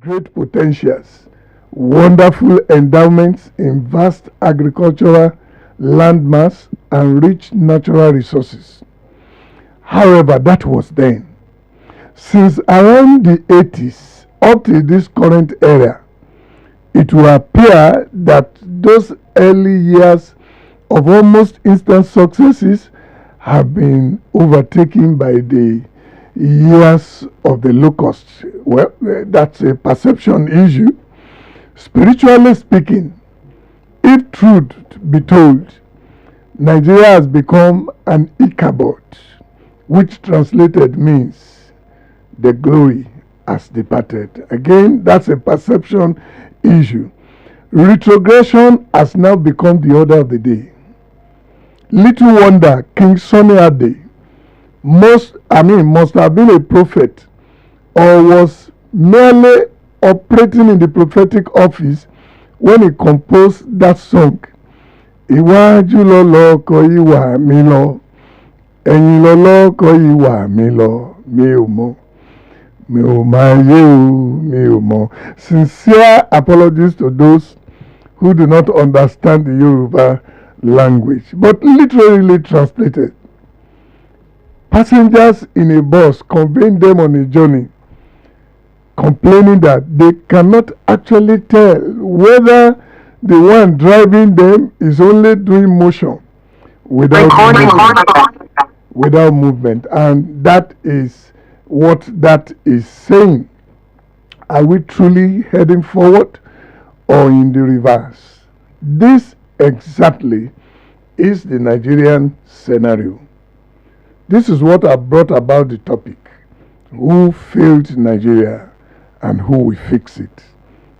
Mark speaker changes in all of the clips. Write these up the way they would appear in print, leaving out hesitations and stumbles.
Speaker 1: great potentials, wonderful endowments in vast agricultural landmass and rich natural resources. However, that was then. Since around the 80s up to this current era, it will appear that those early years of almost instant successes have been overtaken by the years of the locust. Well, that's a perception issue. Spiritually speaking, if truth be told, Nigeria has become an Ichabod, which translated means the glory has departed. Again, that's a perception issue. Retrogression has now become the order of the day. Little wonder King Sunny Ade must have been a prophet or was merely operating in the prophetic office when he composed that song. Iwájú lọlọ́kọ ìwà mi lọ, ẹ̀yìn lọlọ́kọ ìwà mi lọ, mi ò mọ̀, mi ò máa yé o, mi ò mọ̀. Sincere apologies to those who do not understand the Yoruba language, but literally translated. Passengers in a bus conveying them on a journey, complaining that they cannot actually tell whether the one driving them is only doing motion without movement. And that is what that is saying. Are we truly heading forward or in the reverse? This exactly is the Nigerian scenario. This is what I brought about the topic. Who failed Nigeria and who will fix it?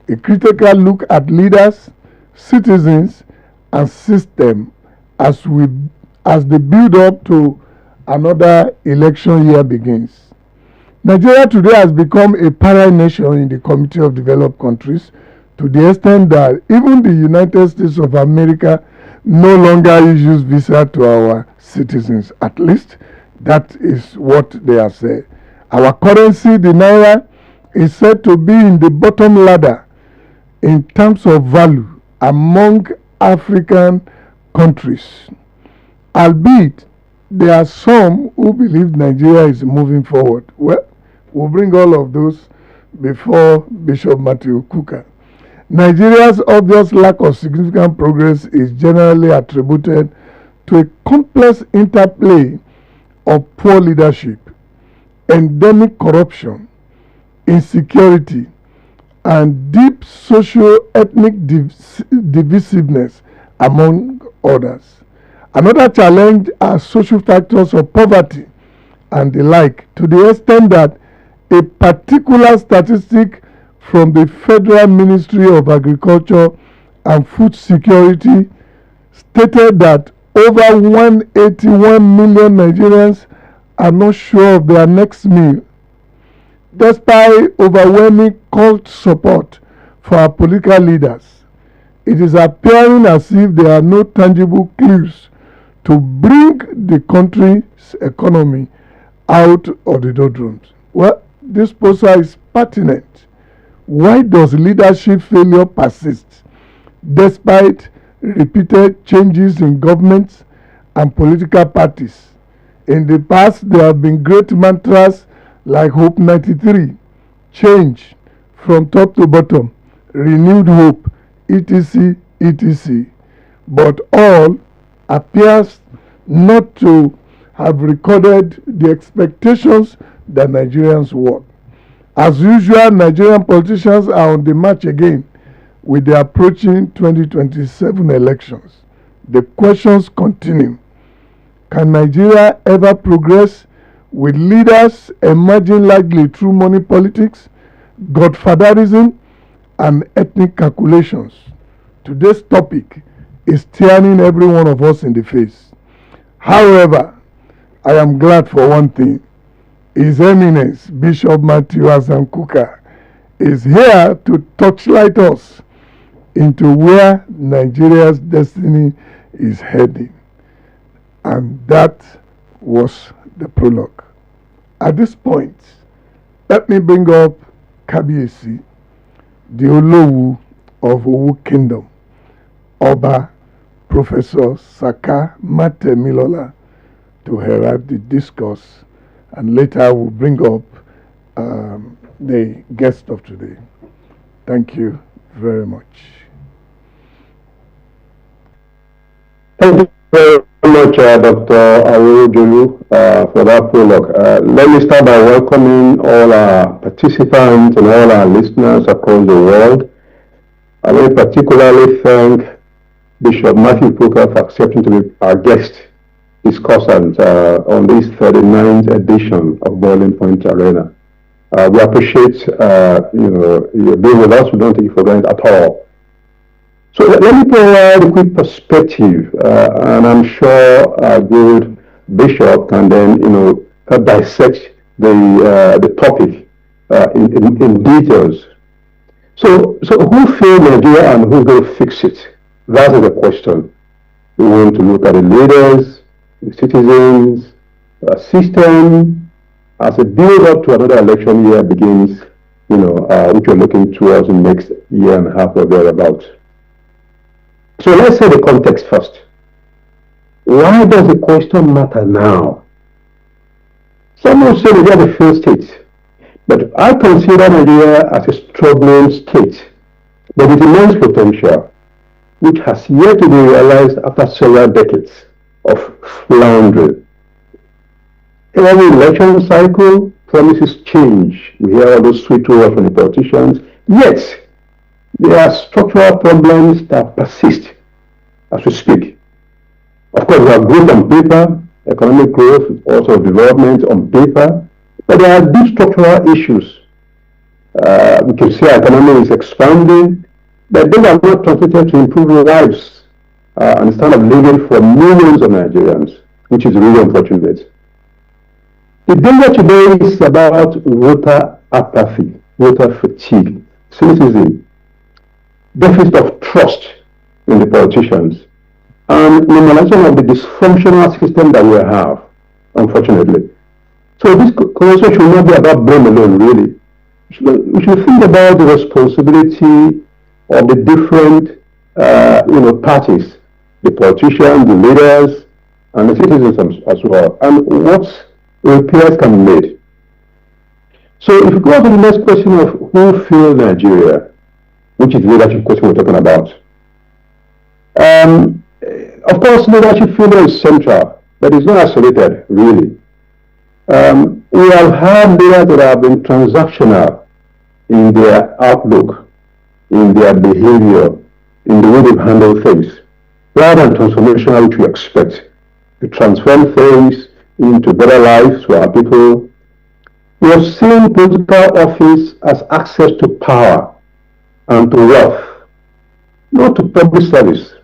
Speaker 1: A critical look at leaders, citizens, and system as the build up to another election year begins. Nigeria today has become a pariah nation in the Committee of Developed Countries, to the extent that even the United States of America no longer issues visa to our citizens. At least that is what they have said. Our currency, the naira, is said to be in the bottom ladder in terms of value among African countries. Albeit, there are some who believe Nigeria is moving forward. Well, we'll bring all of those before Bishop Matthew Kuka. Nigeria's obvious lack of significant progress is generally attributed to a complex interplay of poor leadership, endemic corruption, insecurity, and deep socio-ethnic divisiveness, among others. Another challenge are social factors of poverty and the like, to the extent that a particular statistic from the Federal Ministry of Agriculture and Food Security stated that over 181 million Nigerians are not sure of their next meal. Despite overwhelming cult support for our political leaders, it is appearing as if there are no tangible clues to bring the country's economy out of the doldrums. Well, this poster is pertinent. Why does leadership failure persist despite repeated changes in governments and political parties? In the past, there have been great mantras like Hope 93, change from top to bottom, renewed hope, etc., etc. But all appears not to have recorded the expectations that Nigerians want. As usual, Nigerian politicians are on the march again with the approaching 2027 elections. The questions continue. Can Nigeria ever progress with leaders emerging largely through money politics, godfatherism, and ethnic calculations? Today's topic is staring every one of us in the face. However, I am glad for one thing. His Eminence, Bishop Matthew Kuka, is here to touchlight us into where Nigeria's destiny is heading. And that was the prologue. At this point, let me bring up Kabiyesi, the Olowu of Owu Kingdom, Oba Professor Saka Matemilola, to herald the discourse, and later we'll bring up the guest of today. Thank you very much.
Speaker 2: Thank you very much, Dr. Awojolu, for that prologue. Let me start by welcoming all our participants and all our listeners across the world. I will particularly thank Bishop Matthew Puka for accepting to be our guest discussant on this 39th edition of Boiling Point Arena. We appreciate you being with us. We don't take it for granted at all. So let me provide a quick perspective, and I'm sure our good Bishop can then dissect the topic in details. So who failed Nigeria and who's going to fix it? That is the question. We want to look at the leaders, the citizens, the system, as a build-up to another election year begins, which we're looking towards the next year and a half or thereabouts. So let's say the context first. Why does the question matter now? Some will say Nigeria is a failed state, but I consider Nigeria as a struggling state, but with immense potential, which has yet to be realized after several decades of floundering. Every election cycle promises change. We hear all those sweet words from the politicians, yet there are structural problems that persist as we speak. Of course, we have growth on paper, economic growth, also development on paper, but there are deep structural issues. We can see our economy is expanding, but those are not translated to improve lives and standard of living for millions of Nigerians, which is really unfortunate. The danger today is about voter apathy, voter fatigue, cynicism, deficit of trust in the politicians, and normalization of the dysfunctional system that we have, unfortunately. So this conversation should not be about blame alone, really. We should think about the responsibility of the different parties, the politicians, the leaders, and the citizens as well, and what repairs can be made. So if we go to the next question of who failed Nigeria, which is the leadership question we're talking about. Of course, leadership failure is central, but it's not isolated, really. We have had leaders that have been transactional in their outlook, in their behavior, in the way they've handled things, rather than transformational, which we expect to transform things into better lives for our people. We have seen political office as access to power and to wealth, not to public service,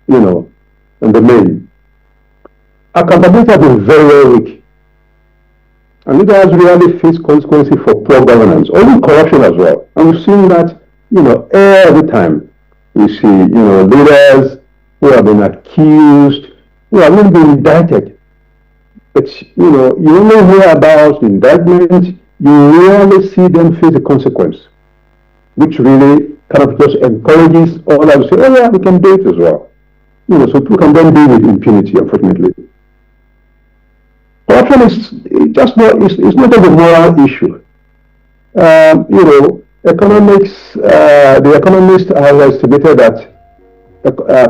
Speaker 2: in the main. Accountability has been very, very weak. And leaders really face consequences for poor governance, or even corruption as well. And we've seen that, every time we see, leaders who have been accused, who have not been indicted. But, you only hear about the indictment, you rarely see them face the consequence, which really kind of just encourages all of us to say, oh yeah, we can do it as well. So people can then deal with impunity, unfortunately. Corruption is just not, it's not just a moral issue. Economics, the economist has estimated that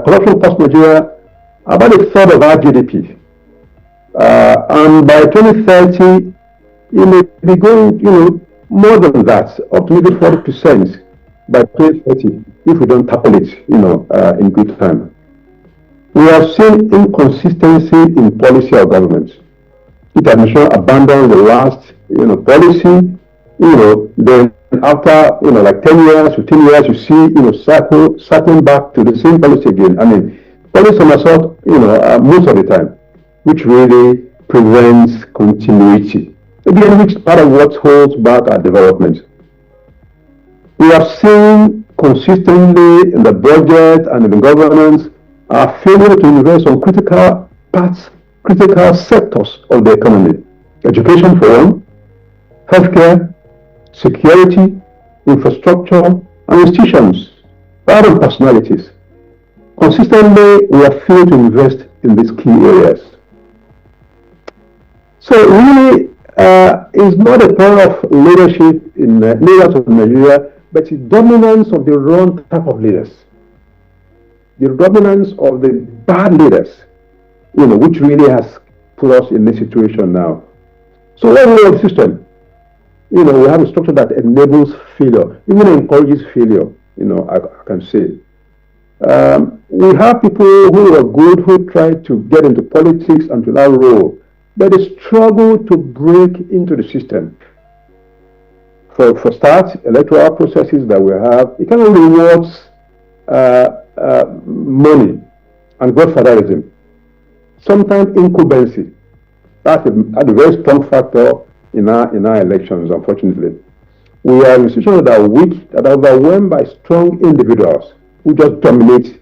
Speaker 2: corruption costs Nigeria about a third of our GDP. And by 2030, it may be going, more than that, up to maybe 40% by 2030, if we don't tackle it, in good time. We have seen inconsistency in policy of government. It administration abandoned the last, policy, then after, like 10 years, 15 years, you see, cycling back to the same policy again. I mean, policy somersault, most of the time, which really prevents continuity. Again, which is part of what holds back our development. We have seen consistently in the budget and in the governance our failure to invest on critical parts, critical sectors of the economy. Education for one, healthcare, security, infrastructure, and institutions, rather than personalities. Consistently, we have failed to invest in these key areas. So really, it's not a power of leadership in leaders of Nigeria, but it's dominance of the wrong type of leaders. The dominance of the bad leaders, which really has put us in this situation now. So what is the system? We have a structure that enables failure, even encourages failure, I can say. We have people who are good, who try to get into politics and to that role, but they struggle to break into the system. For start, electoral processes that we have, it kind of rewards money and godfatherism. Sometimes incumbency. That's a very strong factor in our elections, unfortunately. We have institutions that are weak, that are overwhelmed by strong individuals who just dominate,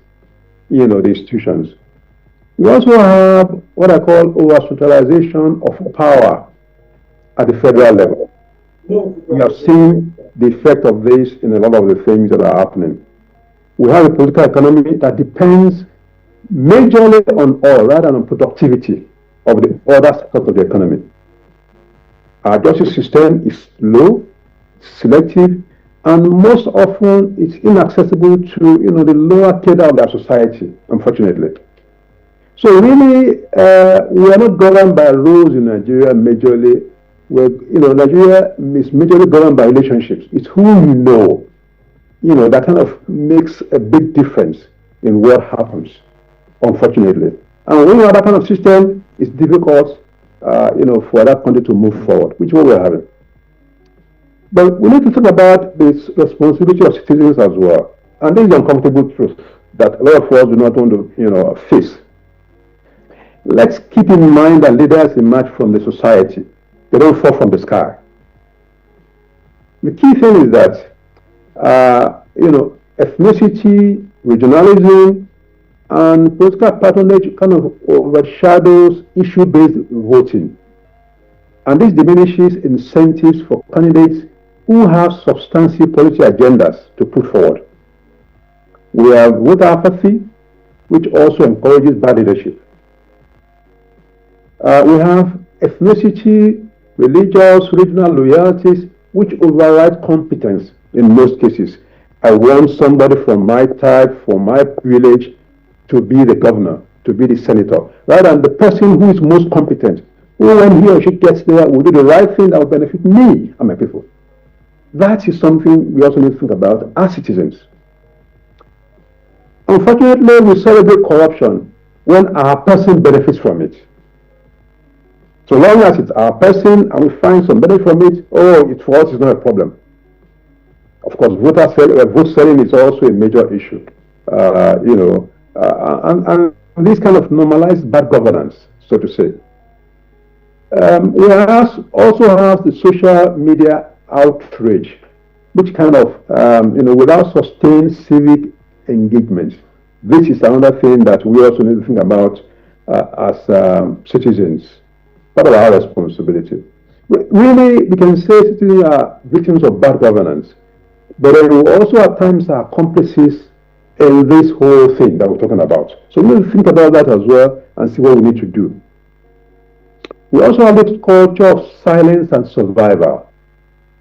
Speaker 2: the institutions. We also have what I call over-centralization of power at the federal level. We have seen the effect of this in a lot of the things that are happening. We have a political economy that depends majorly on oil rather than on productivity of the other sectors of the economy. Our justice system is low, selective, and most often it's inaccessible to the lower cadre of our society, unfortunately. So really, we are not governed by rules in Nigeria majorly. Nigeria is majorly governed by relationships. It's who you know. That kind of makes a big difference in what happens, unfortunately. And when you have that kind of system, it's difficult, for that country to move forward, which is what we're having. But we need to think about this responsibility of citizens as well. And this is the uncomfortable truth that a lot of us do not want to, face. Let's keep in mind that leaders emerge from the society. They don't fall from the sky. The key thing is that, ethnicity, regionalism, and political patronage kind of overshadows issue-based voting. And this diminishes incentives for candidates who have substantive policy agendas to put forward. We have voter apathy, which also encourages bad leadership. We have ethnicity, religious, regional loyalties, which override competence in most cases. I want somebody from my type, from my village, to be the governor, to be the senator, rather than the person who is most competent, who when he or she gets there will do the right thing that will benefit me and my people. That is something we also need to think about as citizens. Unfortunately, we celebrate corruption when our person benefits from it. So long as it's our person and we find some benefit from it, for us it's not a problem. Of course, vote selling is also a major issue. And this kind of normalized bad governance, so to say. We also have the social media outrage, which kind of, without sustained civic engagement. This is another thing that we also need to think about as citizens. Part of our responsibility. Really, we can say citizens are victims of bad governance, but they will also at times are accomplices in this whole thing that we're talking about. So we need to think about that as well and see what we need to do. We also have this culture of silence and survival.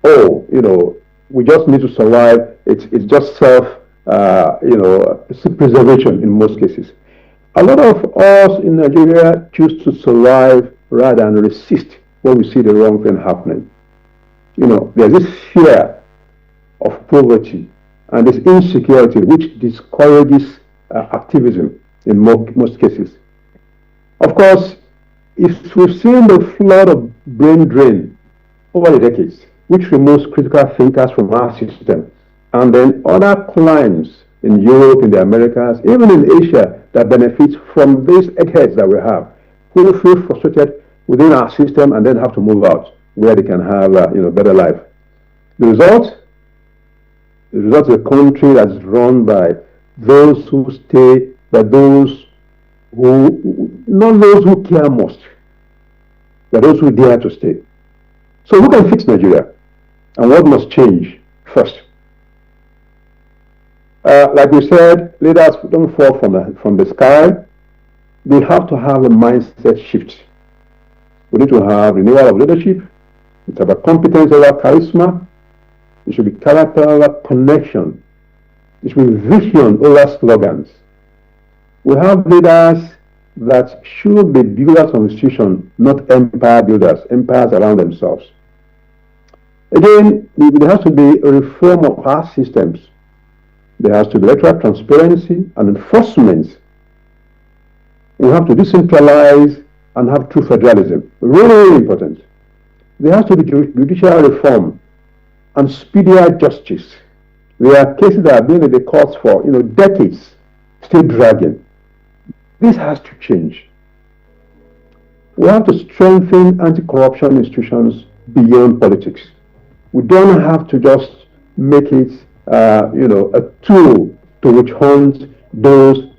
Speaker 2: We just need to survive. It's just preservation in most cases. A lot of us in Nigeria choose to survive rather than resist when we see the wrong thing happening. There's this fear of poverty and this insecurity which discourages activism in most cases. Of course, if we've seen the flood of brain drain over the decades, which removes critical thinkers from our system, and then other climes in Europe, in the Americas, even in Asia, that benefit from these eggheads that we have, who feel frustrated within our system and then have to move out where they can have a better life. The result is a country that's run by those who stay, but those who, not those who care most, but those who dare to stay. So who can fix Nigeria? And what must change first? Like we said, leaders don't fall from the sky. We have to have a mindset shift. We need to have renewal of leadership. It's about competence over charisma. It should be character over connection. It should be vision over slogans. We have leaders that should be builders of institutions, not empire builders, empires around themselves. Again, there has to be a reform of our systems. There has to be electoral transparency and enforcement. We have to decentralize and have true federalism. Really, really important. There has to be judicial reform and speedier justice. There are cases that have been in the courts for decades, still dragging. This has to change. We have to strengthen anti-corruption institutions beyond politics. We don't have to just make it, a tool to which hunt those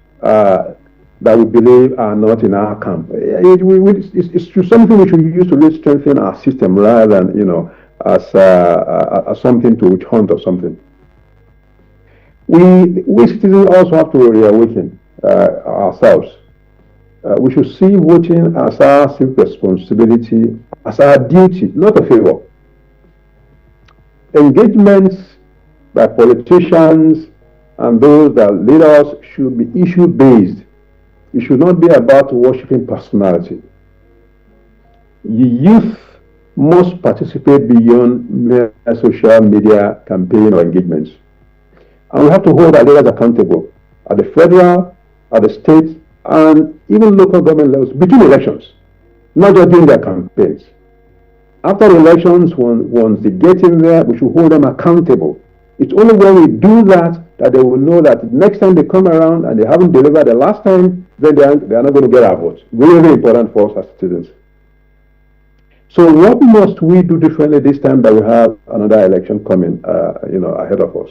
Speaker 2: that we believe are not in our camp. It's something we should use to really strengthen our system rather than, as something to which hunt or something. We citizens also have to reawaken ourselves. We should see voting as our civic responsibility, as our duty, not a favor. Engagements by politicians and those that lead us should be issue-based. It should not be about worshiping personality. The youth must participate beyond mere social media campaign or engagements. And we have to hold our leaders accountable at the federal, at the state, and even local government levels between elections, not just during their campaigns. After the elections, once they get in there, we should hold them accountable. It's only when we do that that they will know that next time they come around and they haven't delivered the last time, then they are not going to get our votes. Really, really important for us as citizens. So what must we do differently this time that we have another election coming, ahead of us?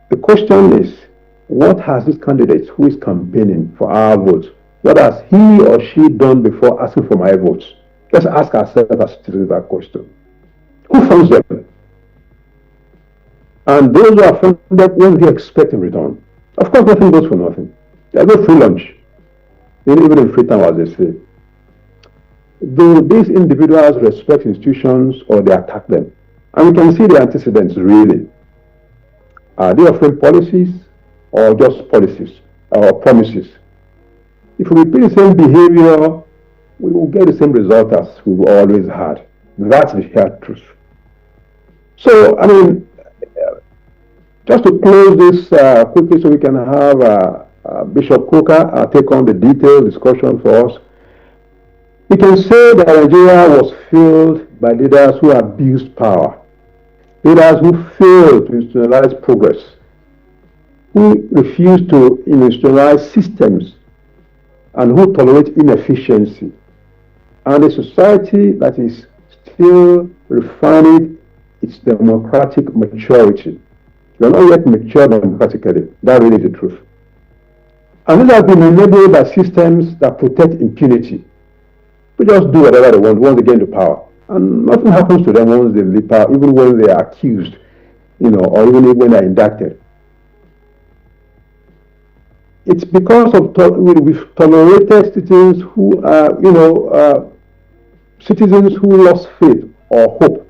Speaker 2: The question is, what has this candidate who is campaigning for our votes, what has he or she done before asking for my votes? Let's ask ourselves as citizens that question. Who funds them? And those who are funded, what do they expect in return? Of course, nothing goes for nothing. There's no free lunch, even in free time, as they say. Do these individuals respect institutions or they attack them? And we can see the antecedents, really. Are they offering policies or just policies or promises? If we repeat the same behavior, we will get the same result as we've always had. That's the hard truth. So, just to close this quickly so we can have Bishop Coker take on the detailed discussion for us. We can say that Nigeria was filled by leaders who abused power, leaders who failed to institutionalize progress, who refused to institutionalize systems, and who tolerate inefficiency, and a society that is still refining its democratic maturity. We are not yet mature democratically. That really is the truth. And this has been enabled by systems that protect impunity. We just do whatever they want once they get into power. And nothing happens to them once they leave power, even when they are accused, or even when they are indicted. It's because of we've tolerated citizens who are, citizens who lost faith or hope.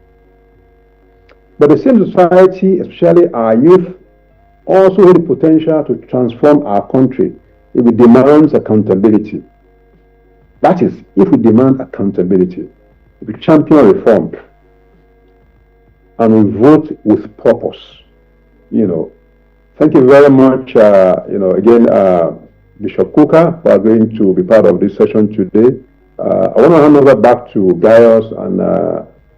Speaker 2: But the same society, especially our youth, also has the potential to transform our country if it demands accountability. That is, if we demand accountability, if we champion reform, and we vote with purpose. Thank you very much, again, Bishop Coker, for agreeing to be part of this session today. I want to hand over back to Gaius and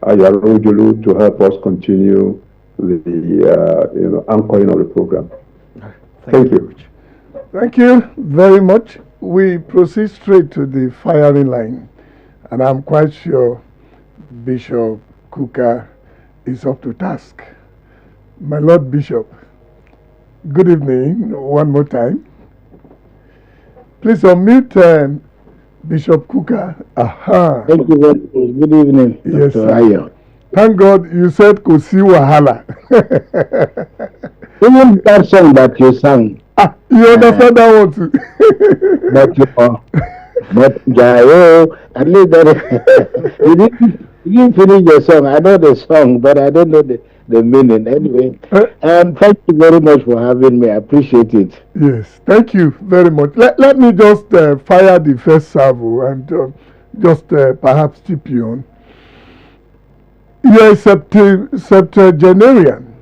Speaker 2: Ayarojulu to help us continue the anchoring of the program. Thank you.
Speaker 1: Thank you very much. We proceed straight to the firing line, and I'm quite sure Bishop Coker is up to task. My Lord Bishop, good evening one more time. Please unmute Bishop Coker. Aha.
Speaker 3: Thank you very much. Good evening,
Speaker 1: Yes,
Speaker 3: Dr. Ayo.
Speaker 1: Thank God you said kò sí wàhálà.
Speaker 3: Even that song that you sang,
Speaker 1: You understand that one too?
Speaker 3: but you know, but Jayo, at least that you didn't finish the song. I know the song, but I don't know the meaning. Anyway, thank you very much for having me. I appreciate it.
Speaker 1: Yes, thank you very much. Let me just fire the first salvo and just perhaps tip you on. You are a septuagenarian,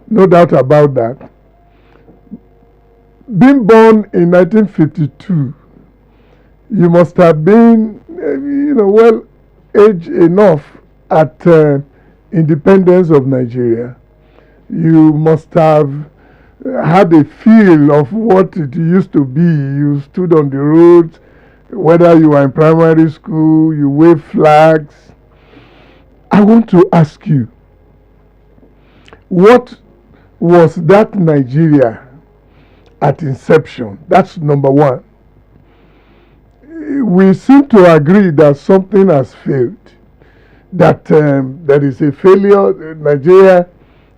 Speaker 1: no doubt about that. Being born in 1952, you must have been, well aged enough at independence of Nigeria. You must have had a feel of what it used to be. You stood on the roads, whether you were in primary school, you waved flags. I want to ask you, what was that Nigeria at inception? That's number one. We seem to agree that something has failed, that there is a failure. Nigeria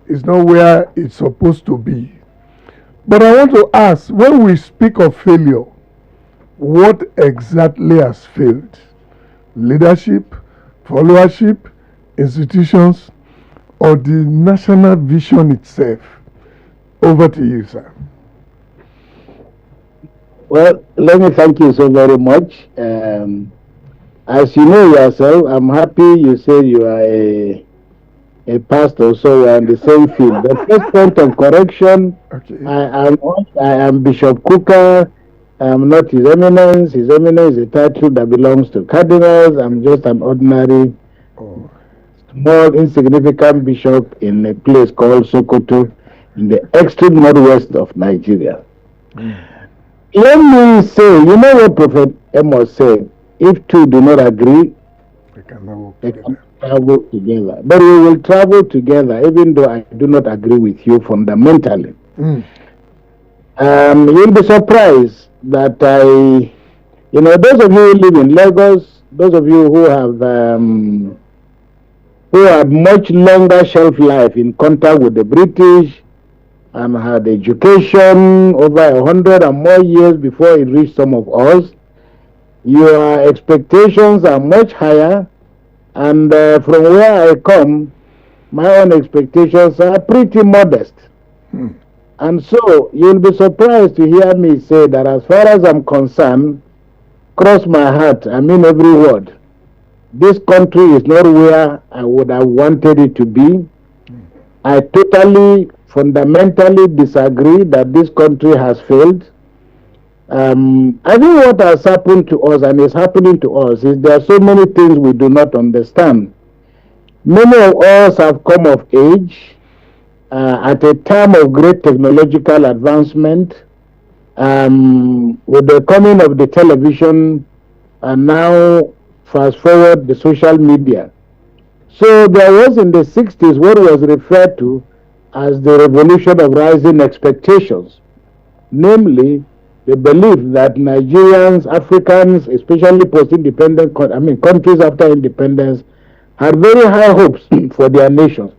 Speaker 1: is not where it's supposed to be. But I want to ask, when we speak of failure, what exactly has failed? Leadership, followership, institutions, or the national vision itself? Over to you, sir.
Speaker 3: Well, let me thank you so very much. As you know yourself, I'm happy you said you are a pastor, so we're in the same field. The first point of correction,
Speaker 1: Okay.
Speaker 3: I am Bishop Kuka. I'm not His Eminence. His Eminence is a title that belongs to cardinals. I'm just an ordinary, small, insignificant bishop in a place called Sokoto in the extreme northwest of Nigeria. Let me say, you know what Prophet Amos said, if two do not agree,
Speaker 1: We cannot work
Speaker 3: they
Speaker 1: together.
Speaker 3: can travel together. But we will travel together, even though I do not agree with you fundamentally. You'll be surprised that those of you who live in Lagos, those of you who have much longer shelf life in contact with the British and had education over 100 and more years before it reached some of us, your expectations are much higher, and from where I come, my own expectations are pretty modest. And so you'll be surprised to hear me say that as far as I'm concerned, cross my heart, I mean every word, this country is not where I would have wanted it to be. I totally, fundamentally disagree that this country has failed. I think what has happened to us and is happening to us is there are so many things we do not understand. Many of us have come of age at a time of great technological advancement, with the coming of the television, and now fast forward the social media. So there was in the 60s what was referred to as the revolution of rising expectations, namely the belief that Nigerians, Africans, especially post-independent, countries after independence, had very high hopes for their nations.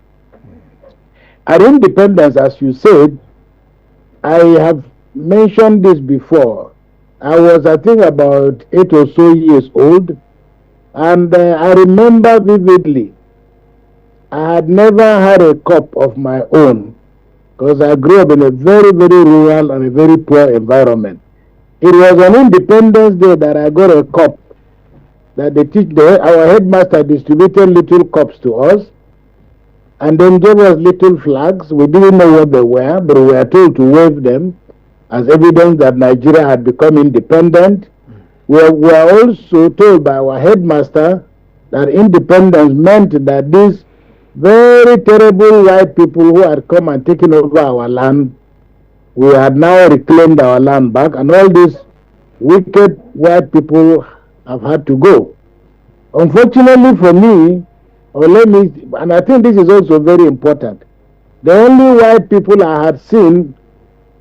Speaker 3: At independence, as you said, I have mentioned this before. I was, I think, about 8 or so years old, and I remember vividly, I had never had a cup of my own because I grew up in a very, very rural and a very poor environment. It was on Independence Day that I got a cup that our headmaster distributed little cups to us and then gave us little flags. We didn't know what they were, but we were told to wave them as evidence that Nigeria had become independent. We were also told by our headmaster that independence meant that these very terrible white people who had come and taken over our land, we had now reclaimed our land back, and all these wicked white people have had to go. Unfortunately for me, and I think this is also very important, the only white people I had seen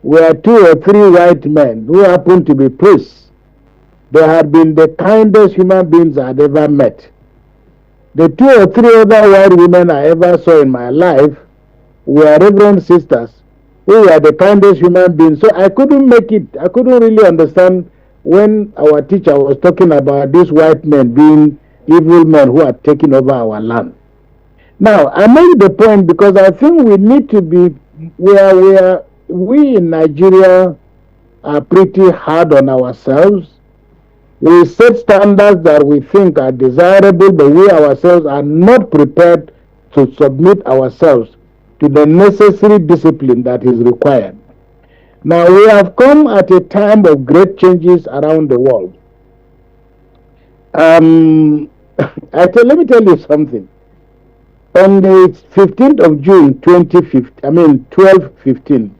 Speaker 3: were 2 or 3 white men who happened to be priests. They had been the kindest human beings I had ever met. The 2 or 3 other white women I ever saw in my life were Reverend sisters we were the kindest human beings. So I couldn't make it. I couldn't really understand when our teacher was talking about these white men being evil men who are taking over our land. Now, I make the point because I think we need to be where we in Nigeria are pretty hard on ourselves. We set standards that we think are desirable, but we ourselves are not prepared to submit ourselves to the necessary discipline that is required. Now, we have come at a time of great changes around the world. Let me tell you something. On the 15th of June 1215,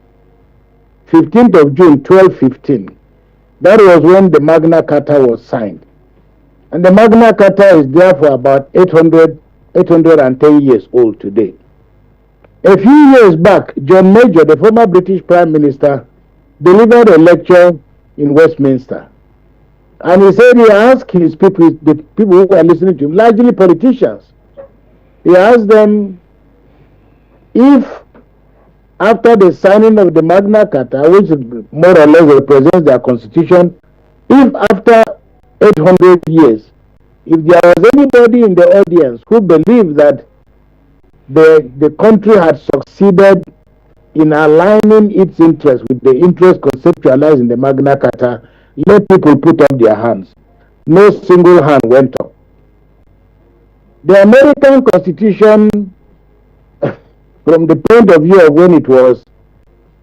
Speaker 3: 15th of June 1215, that was when the Magna Carta was signed. And the Magna Carta is therefore about 810 years old today. A few years back, John Major, the former British Prime Minister, delivered a lecture in Westminster. And he said he asked his people, the people who were listening to him, largely politicians, he asked them if after the signing of the Magna Carta, which more or less represents their constitution, if after 800 years, if there was anybody in the audience who believed that the country had succeeded in aligning its interests with the interests conceptualized in the Magna Carta, let people put up their hands. No single hand went up. The American Constitution, from the point of view of when it was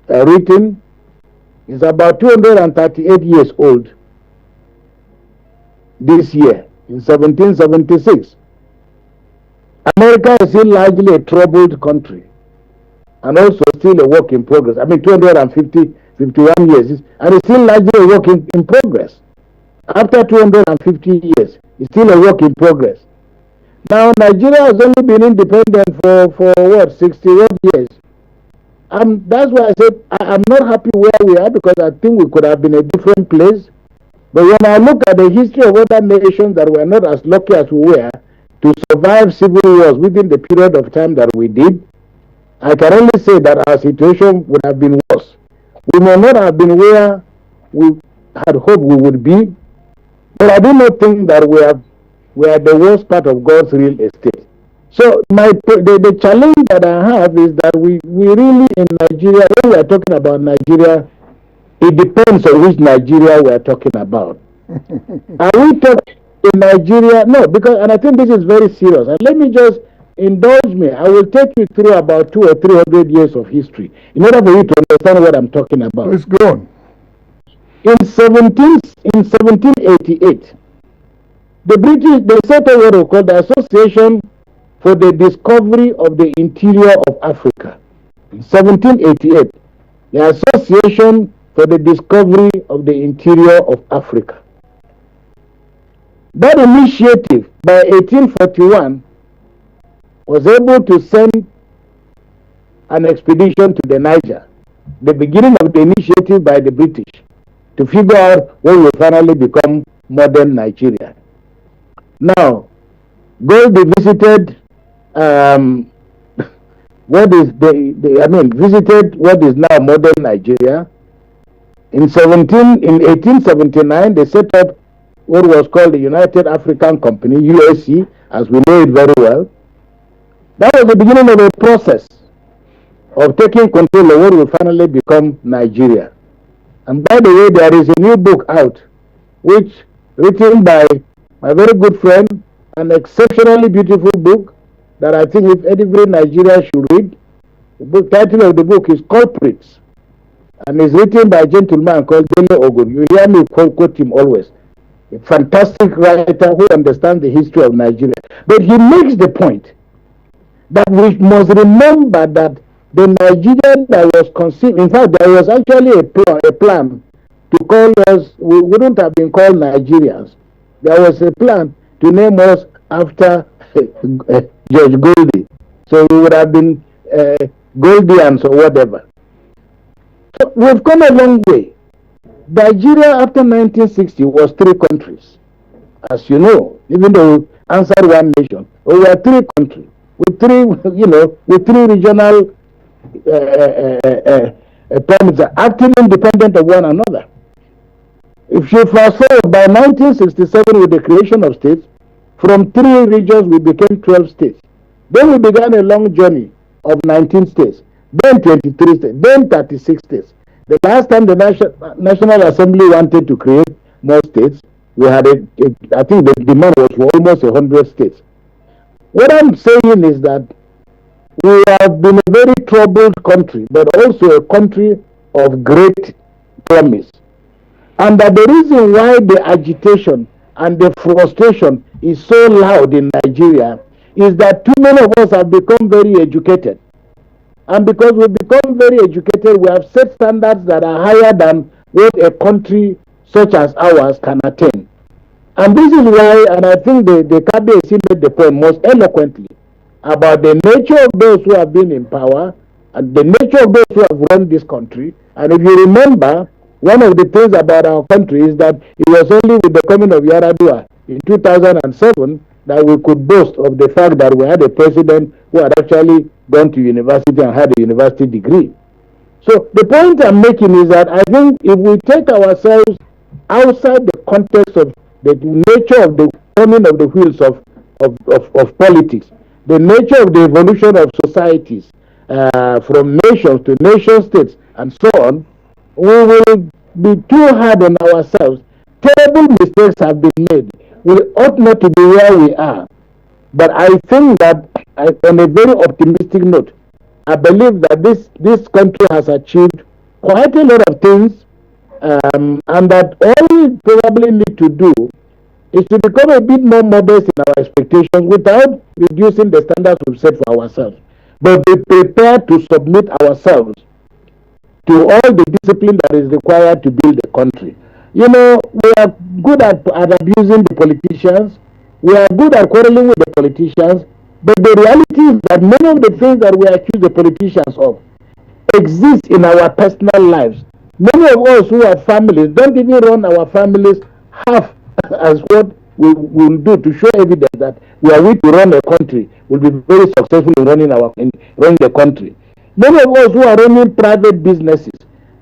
Speaker 3: written, is about 238 years old this year, in 1776. America is still largely a troubled country and also still a work in progress. I mean, 251 years, and it's still largely a work in progress. After 250 years, it's still a work in progress. Now, Nigeria has only been independent for what, 61 years. That's why I said I'm not happy where we are, because I think we could have been a different place. But when I look at the history of other nations that were not as lucky as we were to survive civil wars within the period of time that we did, I can only say that our situation would have been worse. We may not have been where we had hoped we would be, but I do not think that we are the worst part of God's real estate. So the challenge that I have is that we really in Nigeria, when we are talking about Nigeria, it depends on which Nigeria we are talking about. Are we talking in Nigeria? No, and I think this is very serious. And let me just indulge me. I will take you through about 200 or 300 years of history in order for you to understand what I'm talking about.
Speaker 1: Please go on.
Speaker 3: In 1788, the British, they set up what we call the Association for the Discovery of the Interior of Africa. In 1788, the Association for the Discovery of the Interior of Africa. That initiative, by 1841, was able to send an expedition to the Niger, the beginning of the initiative by the British, to figure out what will finally become modern Nigeria. Now, Goldie visited visited what is now modern Nigeria. In 1879, they set up what was called the United African Company, UAC, as we know it very well. That was the beginning of a process of taking control of what will finally become Nigeria. And by the way, there is a new book out, which written by my very good friend, an exceptionally beautiful book that I think if every Nigerian should read. The title of the book is Culprits, and it's written by a gentleman called Dele Ogun. You hear me quote him always. A fantastic writer who understands the history of Nigeria. But he makes the point that we must remember that the Nigeria that was conceived, in fact, there was actually a plan to call us, we wouldn't have been called Nigerians. There was a plan to name us after George Goldie. So we would have been Goldians or whatever. So we've come a long way. Nigeria after 1960 was 3 countries. As you know, even though we answered one nation, we were 3 countries with 3 regional terms are acting independent of one another. If you fast forward, by 1967, with the creation of states, from 3 regions we became 12 states. Then we began a long journey of 19 states, then 23 states, then 36 states. The last time the National Assembly wanted to create more states, we had I think the demand was for almost 100 states. What I'm saying is that we have been a very troubled country, but also a country of great promise. And that the reason why the agitation and the frustration is so loud in Nigeria is that too many of us have become very educated. And because we become very educated, we have set standards that are higher than what a country such as ours can attain. And this is why, and I think the KBC made the point most eloquently about the nature of those who have been in power and the nature of those who have run this country. And if you remember, one of the things about our country is that it was only with the coming of Yar'Adua in 2007 that we could boast of the fact that we had a president who had actually gone to university and had a university degree. So the point I'm making is that I think if we take ourselves outside the context of the nature of the turning of the wheels of politics, the nature of the evolution of societies, from nations to nation states and so on, we will be too hard on ourselves. Terrible mistakes have been made. We ought not to be where we are. But I think that, on a very optimistic note, I believe that this country has achieved quite a lot of things, and that all we probably need to do is to become a bit more modest in our expectations without reducing the standards we've set for ourselves, but be prepared to submit ourselves to all the discipline that is required to build the country. You know, we are good at abusing the politicians. We are good at quarreling with the politicians. But the reality is that many of the things that we accuse the politicians of exist in our personal lives. Many of us who have families don't even run our families half as what we will do to show evidence that we are willing to run a country, will be very successful in running the country. Many of us who are running private businesses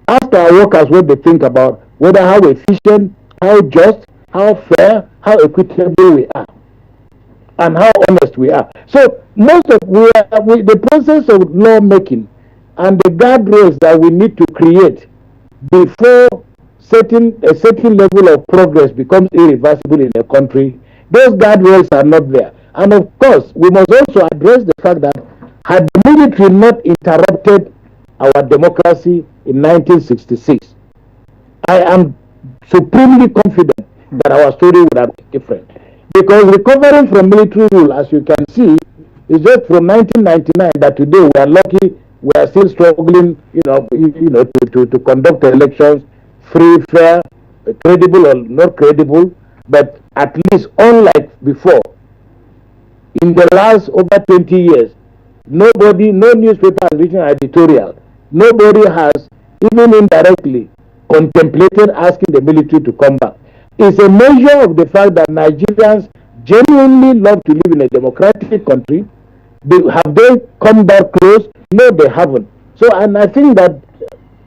Speaker 3: ask our workers what they think about whether how efficient, how just, how fair, how equitable we are, and how honest we are. So most of the process of lawmaking and the guardrails that we need to create before a certain level of progress becomes irreversible in a country, those guardrails are not there. And of course, we must also address the fact that had the military not interrupted our democracy in 1966, I am supremely confident that our story would have been different. Because recovering from military rule, as you can see, is just from 1999 that today we are lucky, we are still struggling, to conduct elections free, fair, credible or not credible, but at least unlike before. In the last over 20 years, no newspaper has written an editorial. Nobody has, even indirectly, contemplated asking the military to come back. It's a measure of the fact that Nigerians genuinely love to live in a democratic country. Have they come back close? No, they haven't. So, and I think that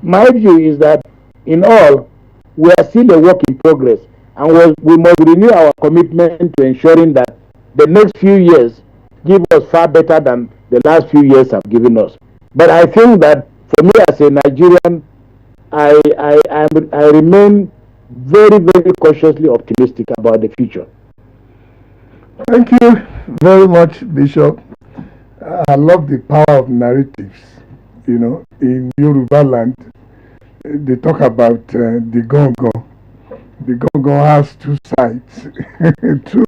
Speaker 3: my view is that in all, we are still a work in progress, and we must renew our commitment to ensuring that the next few years give us far better than the last few years have given us. But I think that for me as a Nigerian, I remain very, very cautiously optimistic about the future.
Speaker 1: Thank you very much, Bishop. I love the power of narratives. In Yoruba land, they talk about the gongon. The gongon has two sides to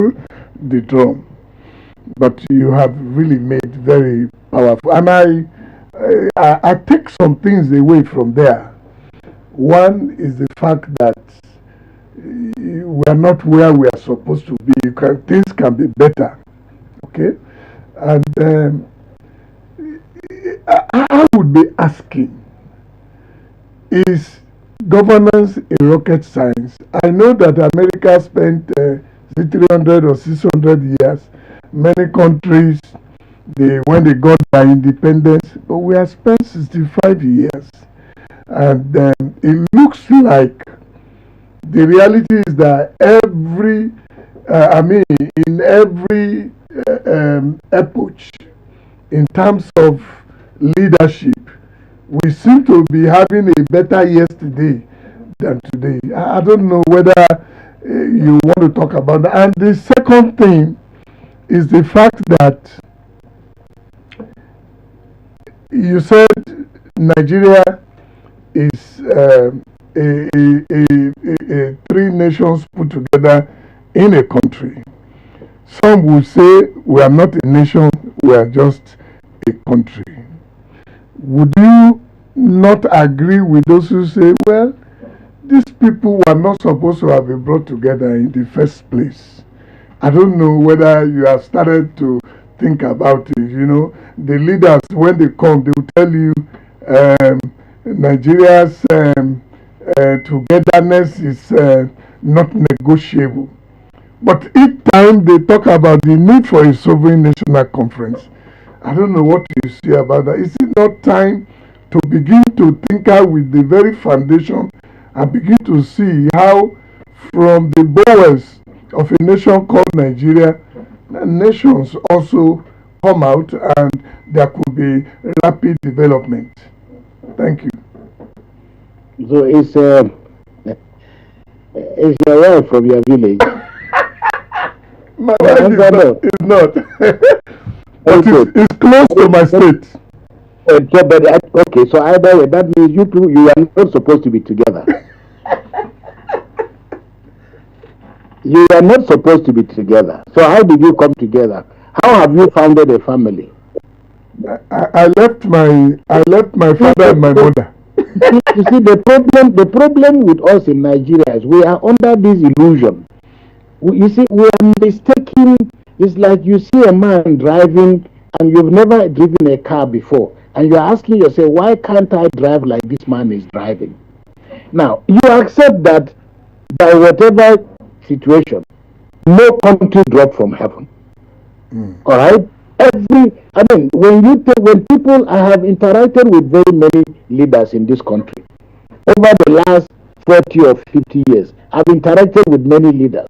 Speaker 1: the drum. But you have really made very powerful. And I take some things away from there. One is the fact that we are not where we are supposed to be. Things can be better. Okay? And I would be asking, is governance a rocket science? I know that America spent 300 or 600 years. Many countries, when they got their independence, but we have spent 65 years. And it looks like the reality is that in every epoch, in terms of leadership, we seem to be having a better yesterday than today. I don't know whether you want to talk about that. And the second thing is the fact that you said Nigeria is three nations put together in a country. Some will say we are not a nation, we are just a country. Would you not agree with those who say, well, these people were not supposed to have been brought together in the first place? I don't know whether you have started to think about it. You know, the leaders, when they come, they will tell you Nigeria's togetherness is not negotiable. But each time they talk about the need for a sovereign national conference, I don't know what you see about that. Is it not time to begin to tinker with the very foundation and begin to see how from the bowels of a nation called Nigeria, nations also come out and there could be rapid development? Thank you.
Speaker 3: So it's your wife from your village.
Speaker 1: My wife is not. But it's close to my state.
Speaker 3: Okay, so either way, that means you two, you are not supposed to be together. You are not supposed to be together. So how did you come together? How have you founded a family?
Speaker 1: I left my father and my mother.
Speaker 3: You see, the problem with us in Nigeria is we are under this illusion. You see, we are mistaking. It's like you see a man driving and you've never driven a car before, and you're asking yourself, why can't I drive like this man is driving? Now, you accept that by whatever situation, no country dropped from heaven. All right? When people, I have interacted with very many leaders in this country. Over the last 40 or 50 years, I've interacted with many leaders.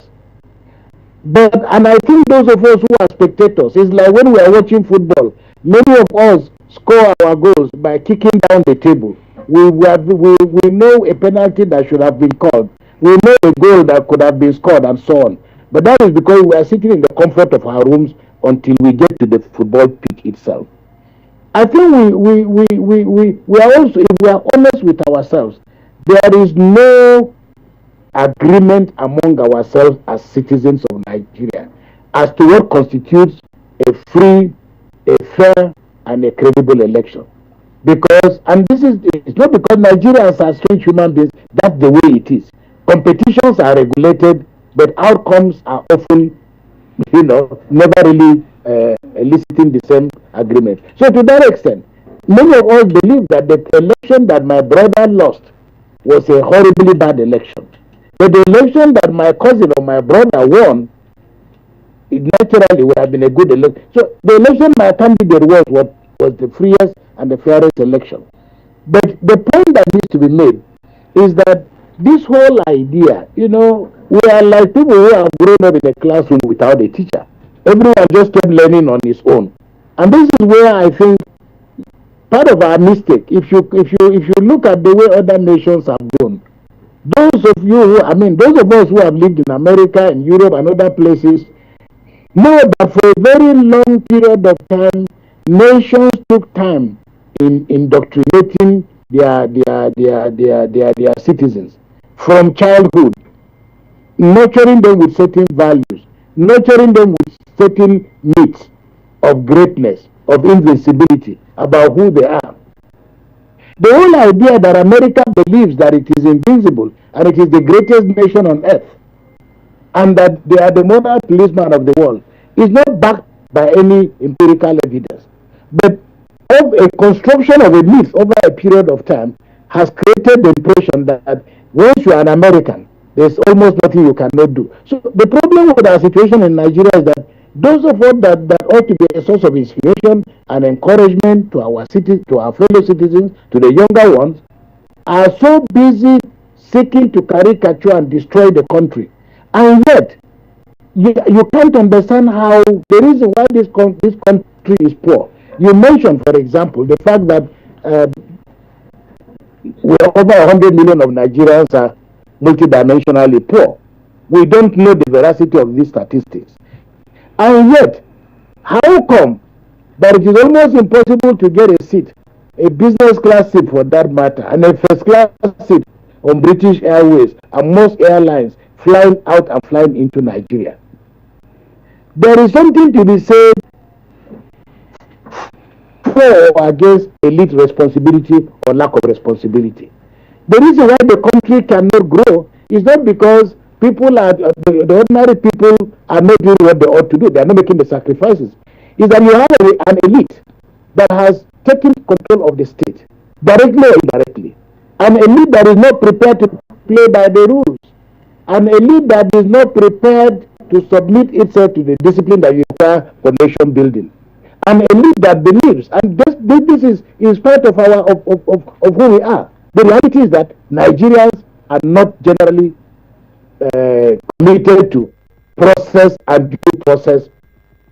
Speaker 3: And I think those of us who are spectators, it's like when we are watching football, many of us score our goals by kicking down the table. We know a penalty that should have been called. We know a goal that could have been scored and so on. But that is because we are sitting in the comfort of our rooms until we get to the football pitch itself. I think we are also, if we are honest with ourselves, there is no agreement among ourselves as citizens of Nigeria as to what constitutes a free, a fair, and a credible election. It's not because Nigerians are strange human beings, that's the way it is. Competitions are regulated, but outcomes are often, never really eliciting the same agreement. So to that extent, many of us believe that the election that my brother lost was a horribly bad election. But the election that my cousin or my brother won, it naturally would have been a good election. So the election my candidate was the freest and the fairest election. But the point that needs to be made is that this whole idea, we are like people who have grown up in a classroom without a teacher. Everyone just kept learning on his own. And this is where I think part of our mistake, if you look at the way other nations have grown, those of us who have lived in America and Europe and other places know that for a very long period of time, nations took time in indoctrinating their citizens from childhood, nurturing them with certain values, nurturing them with certain myths of greatness, of invincibility, about who they are. The whole idea that America believes that it is invincible and it is the greatest nation on earth and that they are the modern policeman of the world is not backed by any empirical evidence, but of a construction of a myth over a period of time has created the impression that once you are an American, there's almost nothing you cannot do. So the problem with our situation in Nigeria is that those of us that ought to be a source of inspiration and encouragement to our cities, to our fellow citizens, to the younger ones, are so busy seeking to caricature and destroy the country. And yet, you can't understand how the reason why this country is poor. You mentioned, for example, the fact that over 100 million of Nigerians are multidimensionally poor. We don't know the veracity of these statistics. And yet, how come that it is almost impossible to get a seat, a business class seat for that matter, and a first class seat on British Airways and most airlines flying out and flying into Nigeria? There is something to be said for or against elite responsibility or lack of responsibility. The reason why the country cannot grow is not because people are, the ordinary people are not doing what they ought to do. They are not making the sacrifices. Is that you have an elite that has taken control of the state, directly or indirectly. An elite that is not prepared to play by the rules. An elite that is not prepared to submit itself to the discipline that you require for nation building. An elite that believes, and this is in spite of who we are. The reality is that Nigerians are not generally committed to process and due process.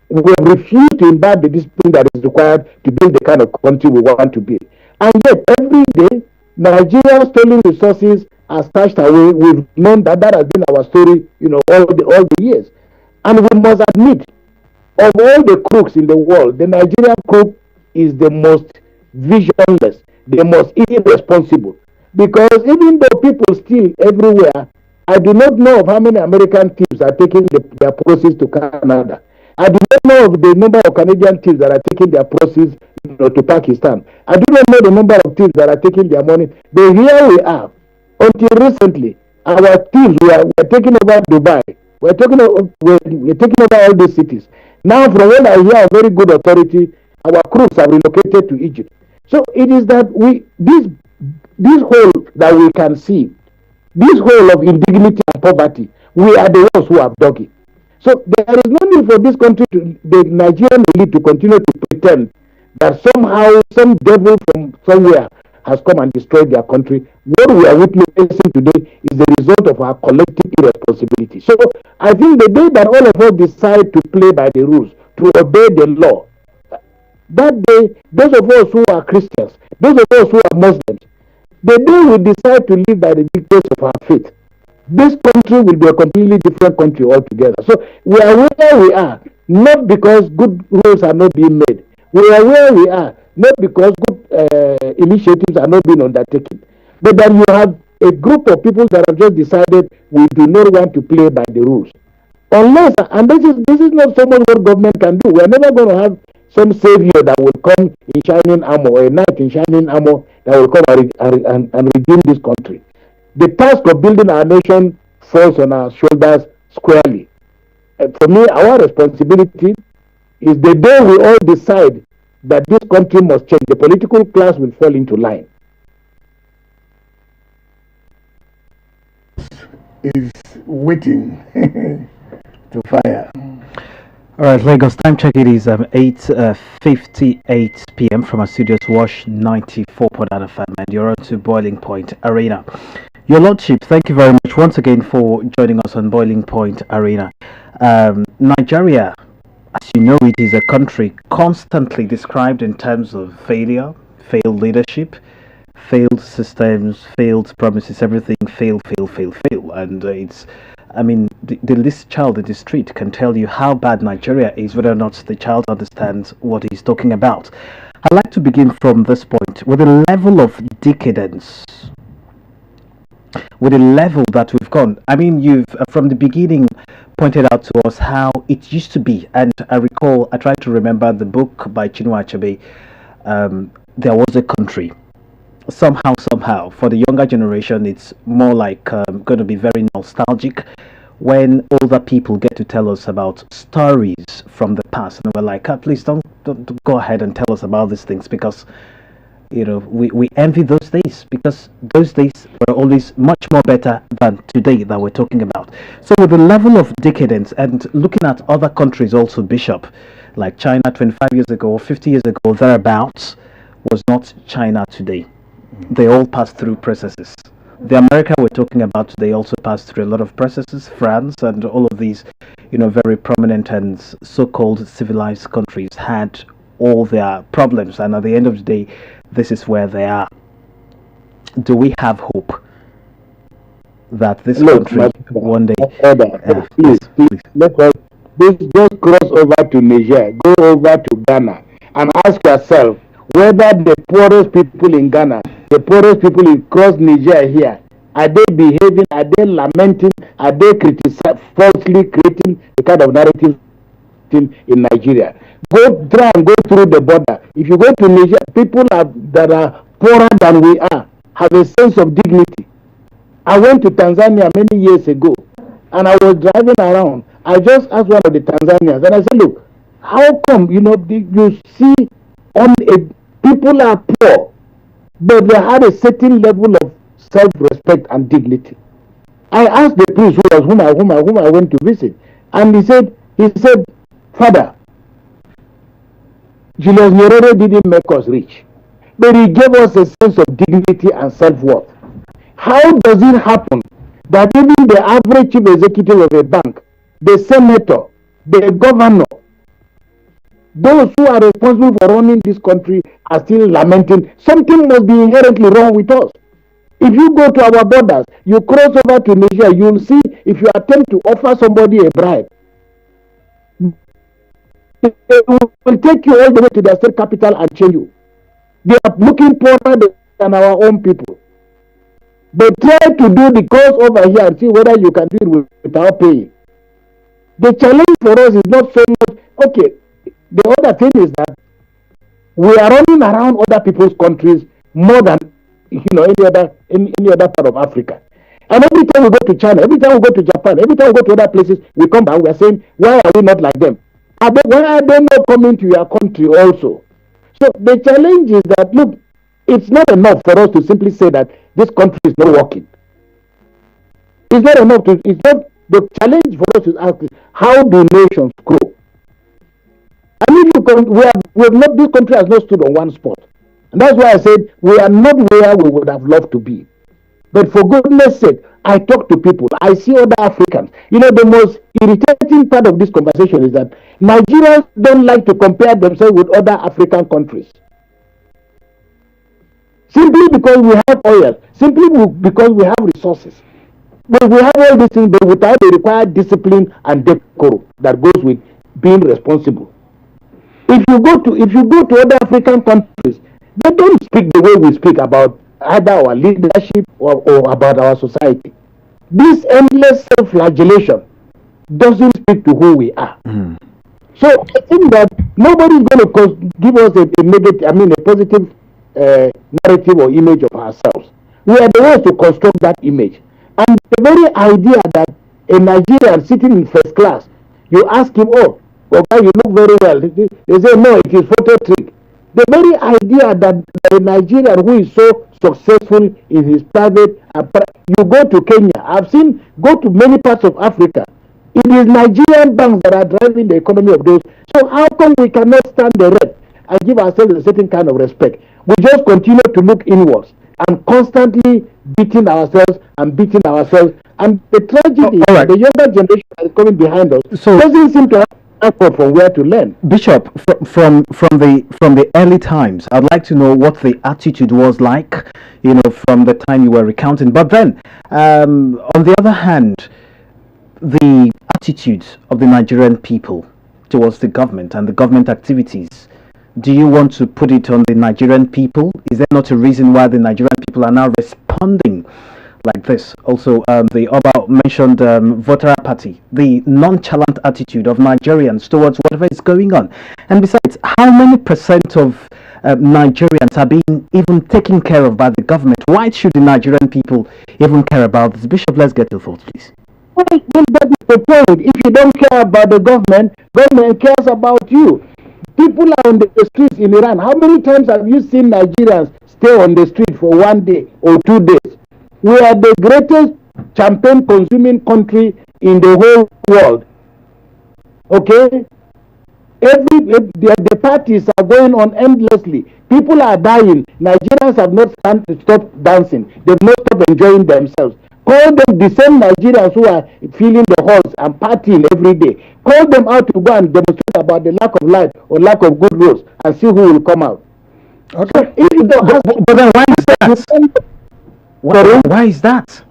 Speaker 3: We have refused to imbibe the discipline that is required to build the kind of country we want to build. And yet, every day, Nigeria's stolen resources are stashed away. We've known that has been our story, all the years. And we must admit, of all the crooks in the world, the Nigerian crook is the most visionless, the most irresponsible. Because even though people steal everywhere, I do not know of how many American thieves are taking their proceeds to Canada. I do not know of the number of Canadian thieves that are taking their proceeds to Pakistan. I do not know the number of thieves that are taking their money. But here we are. Until recently, our thieves were taking over Dubai. We're taking over all these cities. Now, from what I hear of very good authority, our crooks have relocated to Egypt. So it is that this hole that we can see, this hole of indignity and poverty, we are the ones who have dug it. So there is no need for this country, the Nigerian elite, to continue to pretend that somehow some devil from somewhere has come and destroyed their country. What we are witnessing today is the result of our collective irresponsibility. So I think the day that all of us decide to play by the rules, to obey the law, that day, those of us who are Christians, those of us who are Muslims, the day we decide to live by the dictates of our faith, this country will be a completely different country altogether. So we are where we are, not because good rules are not being made. We are where we are, not because good initiatives are not being undertaken, but that you have a group of people that have just decided we do not want to play by the rules. Unless, and this is not so much what government can do. We are never going to have some savior that will come in shining armor, or a knight in shining armor that will come and redeem this country. The task of building our nation falls on our shoulders squarely. For me, our responsibility is the day we all decide that this country must change. The political class will fall into line.
Speaker 1: Is waiting to fire.
Speaker 4: All right, Lagos time check. It is 8:58 p.m. from our studios. Wash 94.9 FM, and you're on to Boiling Point Arena. Your Lordship, thank you very much once again for joining us on Boiling Point Arena. Nigeria, as you know, it is a country constantly described in terms of failure, failed leadership, failed systems, failed promises, everything fail. And the least child in the street can tell you how bad Nigeria is, whether or not the child understands what he's talking about. I'd like to begin from this point with the level of decadence, with the level that we've gone. I mean, you've from the beginning pointed out to us how it used to be, and I tried to remember the book by Tᴏɪᴛᴛᴇ Health949. There was a country. Somehow, for the younger generation, it's more like going to be very nostalgic when older people get to tell us about stories from the past, and we're like, please don't go ahead and tell us about these things, because we envy those days, because those days were always much more better than today that we're talking about. So with the level of decadence, and looking at other countries also, Bishop, like China 25 years ago or 50 years ago, thereabouts, was not China today. They all pass through processes. The America we're talking about, they also pass through a lot of processes. France and all of these, very prominent and so-called civilized countries had all their problems, and at the end of the day, this is where they are. Do we have hope that this country one day...
Speaker 3: please, let us just cross over to Niger, go over to Ghana, and ask yourself whether the poorest people in Ghana, the poorest people across Niger here, are they behaving, are they lamenting, are they falsely creating the kind of narrative in Nigeria? Try and go through the border. If you go to Niger, people that are poorer than we are have a sense of dignity. I went to Tanzania many years ago, and I was driving around. I just asked one of the Tanzanians, and I said, look, how come, you see people are poor, but they had a certain level of self-respect and dignity. I asked the priest whom I went to visit, and he said, Father, Julius Nyerere didn't make us rich, but he gave us a sense of dignity and self-worth. How does it happen that even the average chief executive of a bank, the senator, the governor, those who are responsible for running this country are still lamenting? Something must be inherently wrong with us. If you go to our borders, you cross over to Nigeria, you'll see if you attempt to offer somebody a bribe, they will take you all the way to their state capital and chain you. They are looking poorer than our own people. They try to do the course over here and see whether you can do it without paying. The challenge for us is not so much, okay, the other thing is that we are running around other people's countries more than any other part of Africa. And every time we go to China, every time we go to Japan, every time we go to other places, we come back, we are saying, why are we not like them? Why are they not coming to your country also? So the challenge is that, look, it's not enough for us to simply say that this country is not working. It's not enough the challenge for us is ask, how do nations grow? I mean, this country has not stood on one spot. And that's why I said we are not where we would have loved to be. But for goodness sake, I talk to people, I see other Africans. The most irritating part of this conversation is that Nigerians don't like to compare themselves with other African countries. Simply because we have oil, simply because we have resources. But we have all these things, but without the required discipline and decorum that goes with being responsible. If you go to other African countries, they don't speak the way we speak about either our leadership or about our society. This endless self-flagellation doesn't speak to who we are. So I think that nobody's going to give us a positive narrative or image of ourselves. We are the ones to construct that image. And the very idea that a Nigerian sitting in first class, you ask him, oh, okay, you look very well. They say, no, it is photo trick. The very idea that a Nigerian who is so successful in his private, you go to Kenya, go to many parts of Africa, it is Nigerian banks that are driving the economy of those. So how come we cannot stand the rep and give ourselves a certain kind of respect? We just continue to look inwards and constantly beating ourselves. And the tragedy is the younger generation that is coming behind us doesn't seem to have effort from where to learn.
Speaker 4: Bishop, from the early times, I'd like to know what the attitude was like, from the time you were recounting. But then, on the other hand, the attitude of the Nigerian people towards the government and the government activities, do you want to put it on the Nigerian people? Is there not a reason why the Nigerian people are now responding like this? Also, the Oba mentioned voter apathy, the nonchalant attitude of Nigerians towards whatever is going on. And besides, how many percent of Nigerians are being even taken care of by the government? Why should the Nigerian people even care about this? Bishop, let's get your thoughts, please.
Speaker 3: Well, that is the point. If you don't care about the government cares about you. People are on the streets in Iran. How many times have you seen Nigerians stay on the street for 1 day or 2 days? We are the greatest champagne consuming country in the whole world. Okay? The parties are going on endlessly. People are dying. Nigerians have not stopped dancing. They've not stopped enjoying themselves. Call them the same Nigerians who are feeling the horse and partying every day. Call them out to go and demonstrate about the lack of light or lack of good roads and see who will come out.
Speaker 1: Okay.
Speaker 3: So if you don't
Speaker 4: But then why is that? Why is that?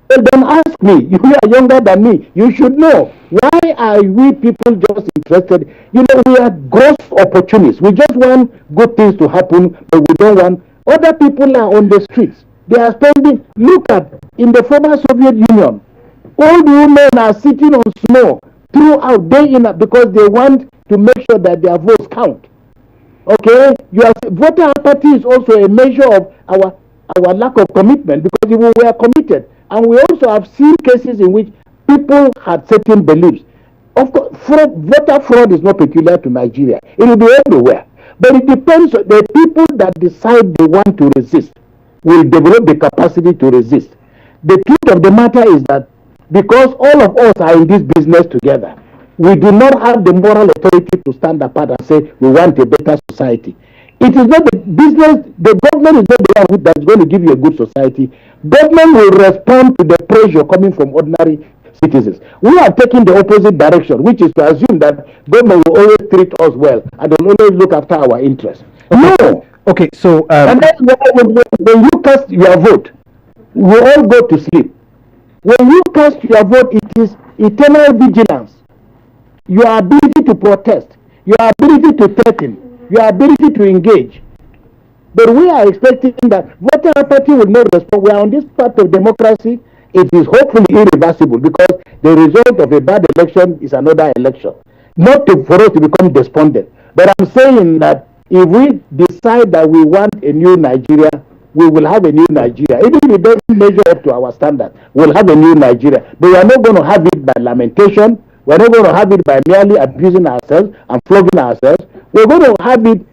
Speaker 3: Well, don't ask me. You are younger than me. You should know. Why are we people just interested? You know, we are gross opportunists. We just want good things to happen, but we don't want. Other people are on the streets. They are spending. Look at in the former Soviet Union, old women are sitting on snow throughout day in because they want to make sure that their votes count. Okay, voter apathy is also a measure of our lack of commitment, because if we were committed, and we also have seen cases in which people had certain beliefs. Of course, voter fraud is not peculiar to Nigeria. It will be everywhere. But it depends on the people that decide they want to resist will develop the capacity to resist. The truth of the matter is that because all of us are in this business together, we do not have the moral authority to stand apart and say we want a better society. It is not the business, the government is not the one that is going to give you a good society. Government will respond to the pressure coming from ordinary citizens. We have taken the opposite direction, which is to assume that government will always treat us well and will always look after our interests.
Speaker 4: Okay.
Speaker 3: No.
Speaker 4: Okay, so
Speaker 3: And then when you cast your vote, we all go to sleep. When you cast your vote, it is eternal vigilance. Your ability to protest, your ability to threaten, your ability to engage. But we are expecting that voter apathy will not respond. We are on this part of democracy. It is hopefully irreversible, because the result of a bad election is another election. Not for us to become despondent. But I'm saying that if we decide that we want a new Nigeria, we will have a new Nigeria. Even if it doesn't measure up to our standards, we'll have a new Nigeria. But we are not going to have it by lamentation. We're not going to have it by merely abusing ourselves and flogging ourselves. We're going to have it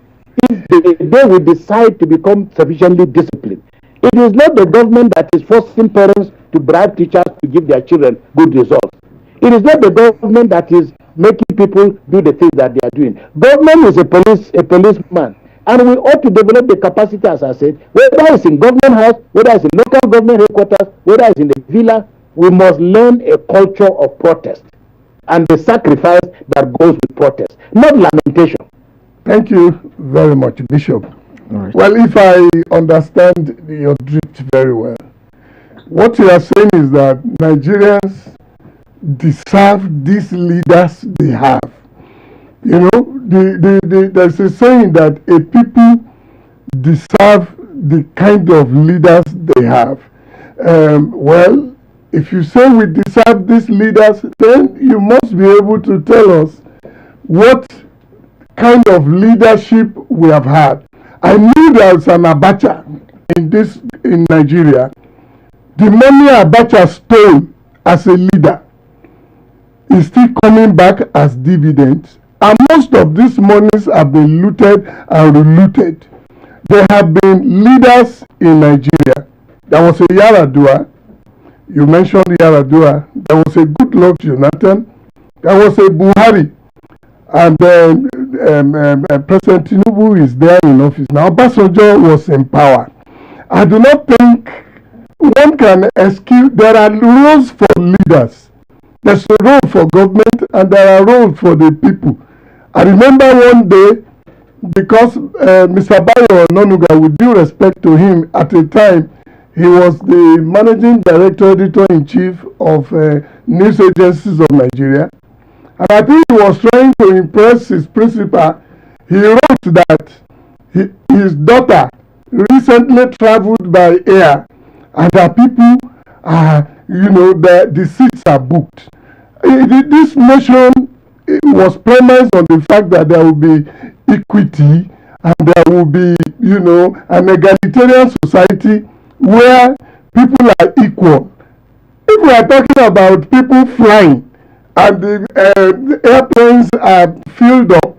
Speaker 3: if they will decide to become sufficiently disciplined. It is not the government that is forcing parents to bribe teachers to give their children good results. It is not the government that is making people do the things that they are doing. Government is a policeman. And we ought to develop the capacity, as I said, whether it's in government house, whether it's in local government headquarters, whether it's in the villa, we must learn a culture of protest and the sacrifice that goes with protest, not lamentation.
Speaker 1: Thank you very much, Bishop.
Speaker 4: right.
Speaker 1: Well, if I understand your drift very well, what you are saying is that Nigerians deserve these leaders they have. You know, there's a saying that a people deserve the kind of leaders they have. Well, if you say we deserve these leaders, then you must be able to tell us what kind of leadership we have had. I knew there was an Abacha in Nigeria. The money Abacha stole as a leader is still coming back as dividends, and most of these monies have been looted and relooted. There have been leaders in Nigeria. There was a Yaradua. You mentioned Yaradua. There was a Goodluck Jonathan. There was a Buhari. And President Tinubu is there in office now. Obasanjo was in power. I do not think one can excuse. There are roles for leaders. There's a role for government and there are roles for the people. I remember one day, because Mr. Bayo Ononuga, with due respect to him, at the time, he was the managing director, editor-in-chief of news agencies of Nigeria. And I think he was trying to impress his principal. He wrote that his daughter recently traveled by air and that people are, the seats are booked. This motion was premised on the fact that there will be equity and there will be, an egalitarian society where people are equal. If we are talking about people flying and the airplanes are filled up,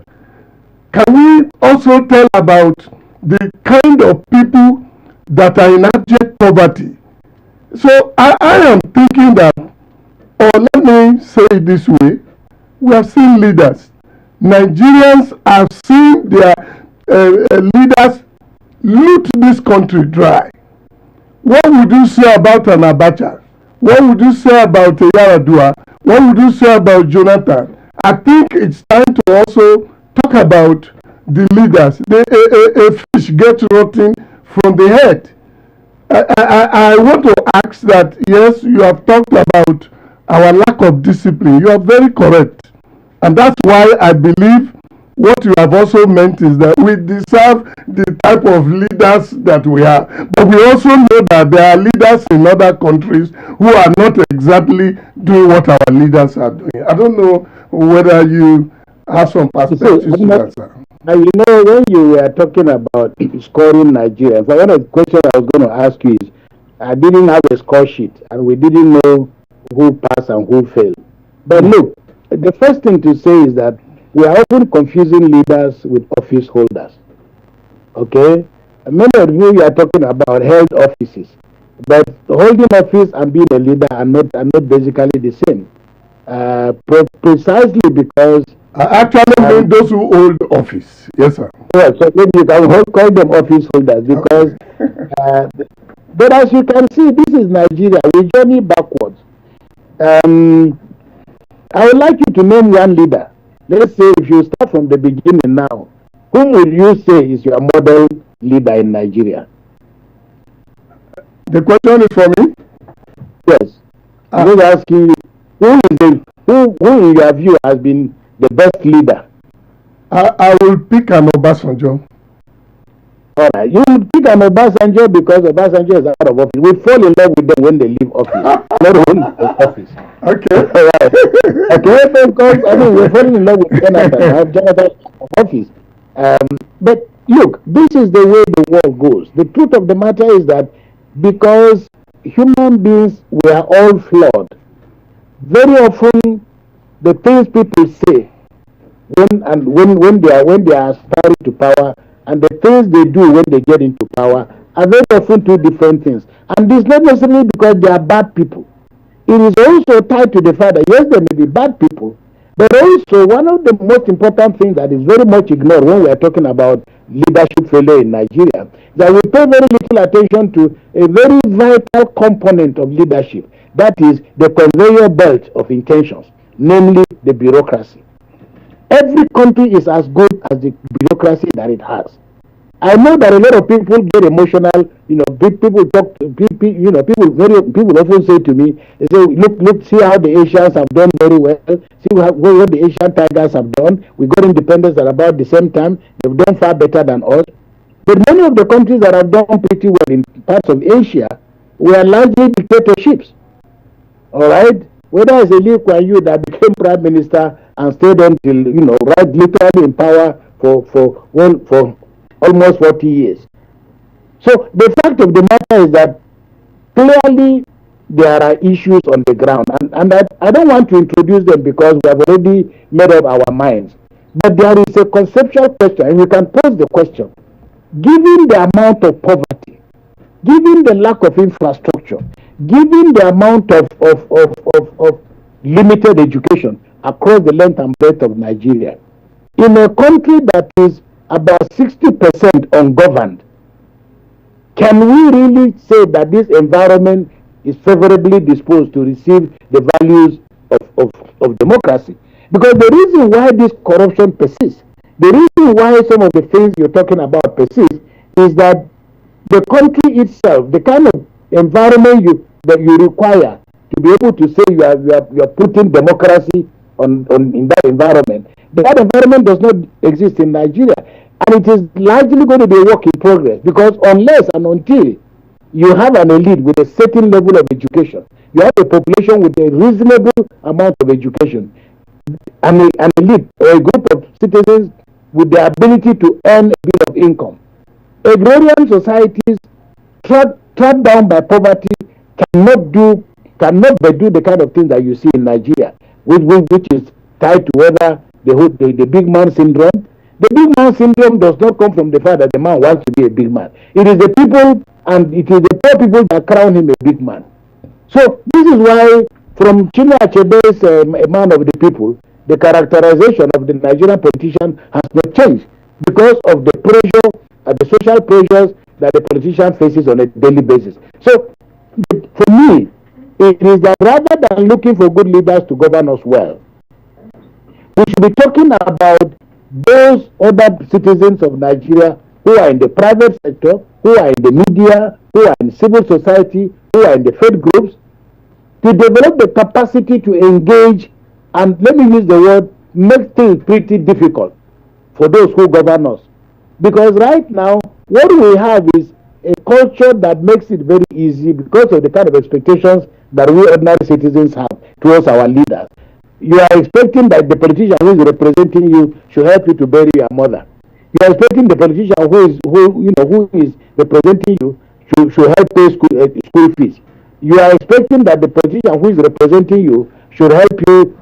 Speaker 1: can we also tell about the kind of people that are in abject poverty? So I am thinking that, or let me say it this way, we have seen leaders. Nigerians have seen their leaders loot this country dry. What would you say about an Abacha? What would you say about Yaradua? What would you say about Jonathan? I think it's time to also talk about the leaders. A fish gets rotten from the head. I want to ask that, yes, you have talked about our lack of discipline. You are very correct. And that's why I believe what you have also meant is that we deserve the type of leaders that we have. But we also know that there are leaders in other countries who are not exactly doing what our leaders are doing. I don't know whether you have some perspectives to that, sir.
Speaker 3: You know, when you were talking about scoring Nigeria, one of the questions I was going to ask you is, I didn't have a score sheet, and we didn't know who passed and who failed. But look, the first thing to say is that we are often confusing leaders with office holders. Okay? Many of you are talking about held offices, but holding office and being a leader are not basically the same. Precisely because
Speaker 1: I actually mean those who hold office. Yes, sir.
Speaker 3: Yeah, so maybe you can call them office holders because, but as you can see, this is Nigeria. We journey backwards. I would like you to name one leader. Let's say if you start from the beginning now, whom would you say is your model leader in Nigeria?
Speaker 1: The question is for me?
Speaker 3: Yes. I'm just asking you, who in your view has been the best leader?
Speaker 1: I will pick an Obasanjo.
Speaker 3: All right, you would pick an Obasanjo because Obasanjo is out of office. We fall in love with them when they leave office, not when they office.
Speaker 1: Okay.
Speaker 3: All right. Okay, because we're falling in love with Jonathan out of office. But look, this is the way the world goes. The truth of the matter is that because human beings, we are all flawed. Very often, the things people say when they are aspiring to power and the things they do when they get into power are very often two different things. And this is not necessarily because they are bad people. It is also tied to the fact that yes, they may be bad people, but also one of the most important things that is very much ignored when we are talking about leadership failure in Nigeria is that we pay very little attention to a very vital component of leadership, that is the conveyor belt of intentions, namely the bureaucracy. Every country is as good as the bureaucracy that it has. I know that a lot of people get emotional. People talk to people. People often say to me, they say, "Look, see how the Asians have done very well. See what the Asian tigers have done. We got independence at about the same time. They've done far better than us." But many of the countries that have done pretty well in parts of Asia were largely dictatorships. All right, whether it's a Lɪਧᴇ that became prime minister and stayed until literally in power for almost 40 years. So the fact of the matter is that clearly there are issues on the ground, and I don't want to introduce them because we have already made up our minds. But there is a conceptual question, and we can pose the question: given the amount of poverty, given the lack of infrastructure, given the amount of limited education across the length and breadth of Nigeria, in a country that is about 60% ungoverned, can we really say that this environment is favorably disposed to receive the values of democracy? Because the reason why this corruption persists, the reason why some of the things you're talking about persist, is that the country itself, the kind of environment that you require to be able to say you are putting democracy in that environment does not exist in Nigeria, and it is largely going to be a work in progress, because unless and until you have an elite with a certain level of education, you have a population with a reasonable amount of education, and an elite or a group of citizens with the ability to earn a bit of income. Agrarian societies trapped down by poverty cannot but do the kind of thing that you see in Nigeria, which is tied to whether the big man syndrome. The big man syndrome does not come from the fact that the man wants to be a big man. It is the people, and it is the poor people that crown him a big man. So this is why, from Chinua Achebe's a man of the people, the characterization of the Nigerian politician has not changed because of the pressure, the social pressures that the politician faces on a daily basis. So, for me, it is that rather than looking for good leaders to govern us well, we should be talking about those other citizens of Nigeria who are in the private sector, who are in the media, who are in civil society, who are in the faith groups, to develop the capacity to engage and, let me use the word, make things pretty difficult for those who govern us. Because right now, what we have is a culture that makes it very easy because of the kind of expectations that we ordinary citizens have towards our leaders. You are expecting that the politician who is representing you should help you to bury your mother. You are expecting the politician who is representing you should help pay school fees. You are expecting that the politician who is representing you should help you,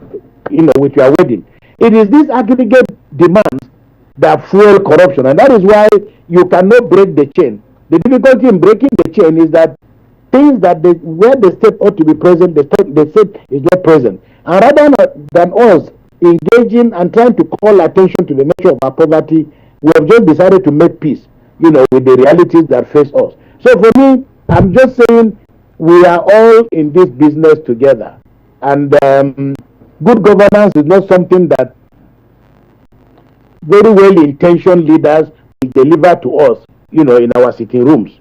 Speaker 3: with your wedding. It is these aggregate demands that fuel corruption, and that is why you cannot break the chain. The difficulty in breaking the chain is that things that where the state ought to be present, the state is not present. And rather than us engaging and trying to call attention to the nature of our poverty, we have just decided to make peace, with the realities that face us. So for me, I'm just saying we are all in this business together. And good governance is not something that very well-intentioned leaders will deliver to us, in our sitting rooms.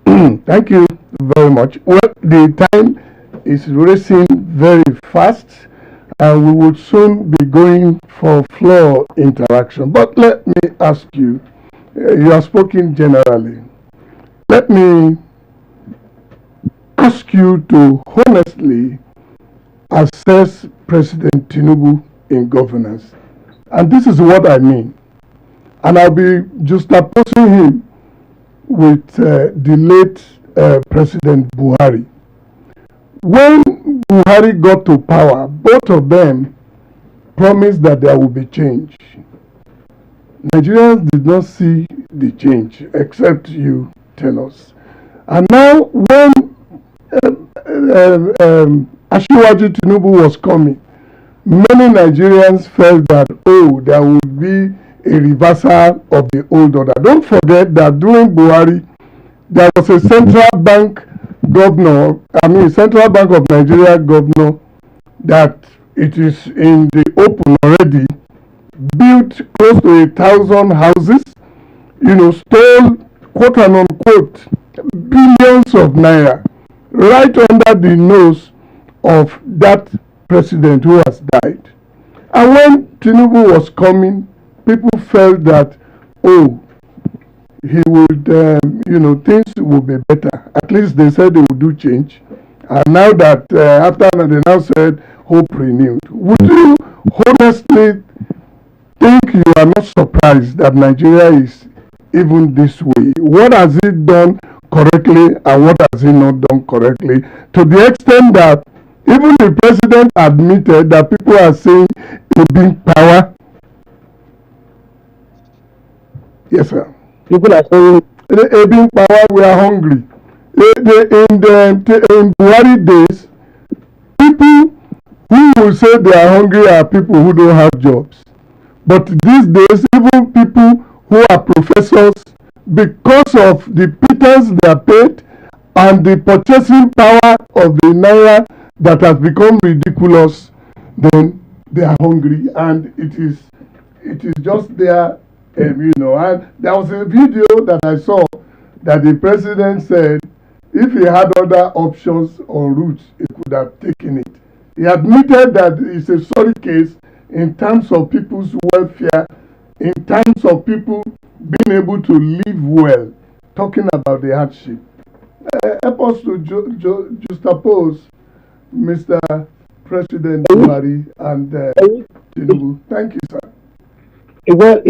Speaker 1: Thank you very much. Well, the time is racing very fast, and we will soon be going for floor interaction. But let me ask you, you have spoken generally. Let me ask you to honestly assess President Tinubu in governance. And this is what I mean. And I'll be juxtaposing him with the late President Buhari. When Buhari got to power, both of them promised that there would be change. Nigerians did not see the change, except you tell us. And now when Asiwaju Tinubu was coming, many Nigerians felt that, there would be a reversal of the old order. Don't forget that during Buhari, there was a central bank of Nigeria governor, that it is in the open already, built close to 1,000 houses, stole, quote and unquote, billions of naira right under the nose of that president who has died. And when Tinubu was coming, people felt that, he would, things would be better. At least they said they would do change. And now that, after they now said, hope renewed. Would you honestly think you are not surprised that Nigeria is even this way? What has it done correctly and what has it not done correctly? To the extent that even the president admitted that people are saying a big power. Yes, sir.
Speaker 3: People are saying
Speaker 1: a big power, we are hungry. In Buhari days, people who will say they are hungry are people who don't have jobs. But these days, even people who are professors, because of the pittance they are paid and the purchasing power of the naira that has become ridiculous, then they are hungry, and it is just there, And there was a video that I saw that the president said if he had other options or routes, he could have taken it. He admitted that it's a sorry case in terms of people's welfare, in terms of people being able to live well, talking about the hardship. Help us to juxtapose Mr. President Buhari and Tinubu. Thank you, sir.
Speaker 3: Well,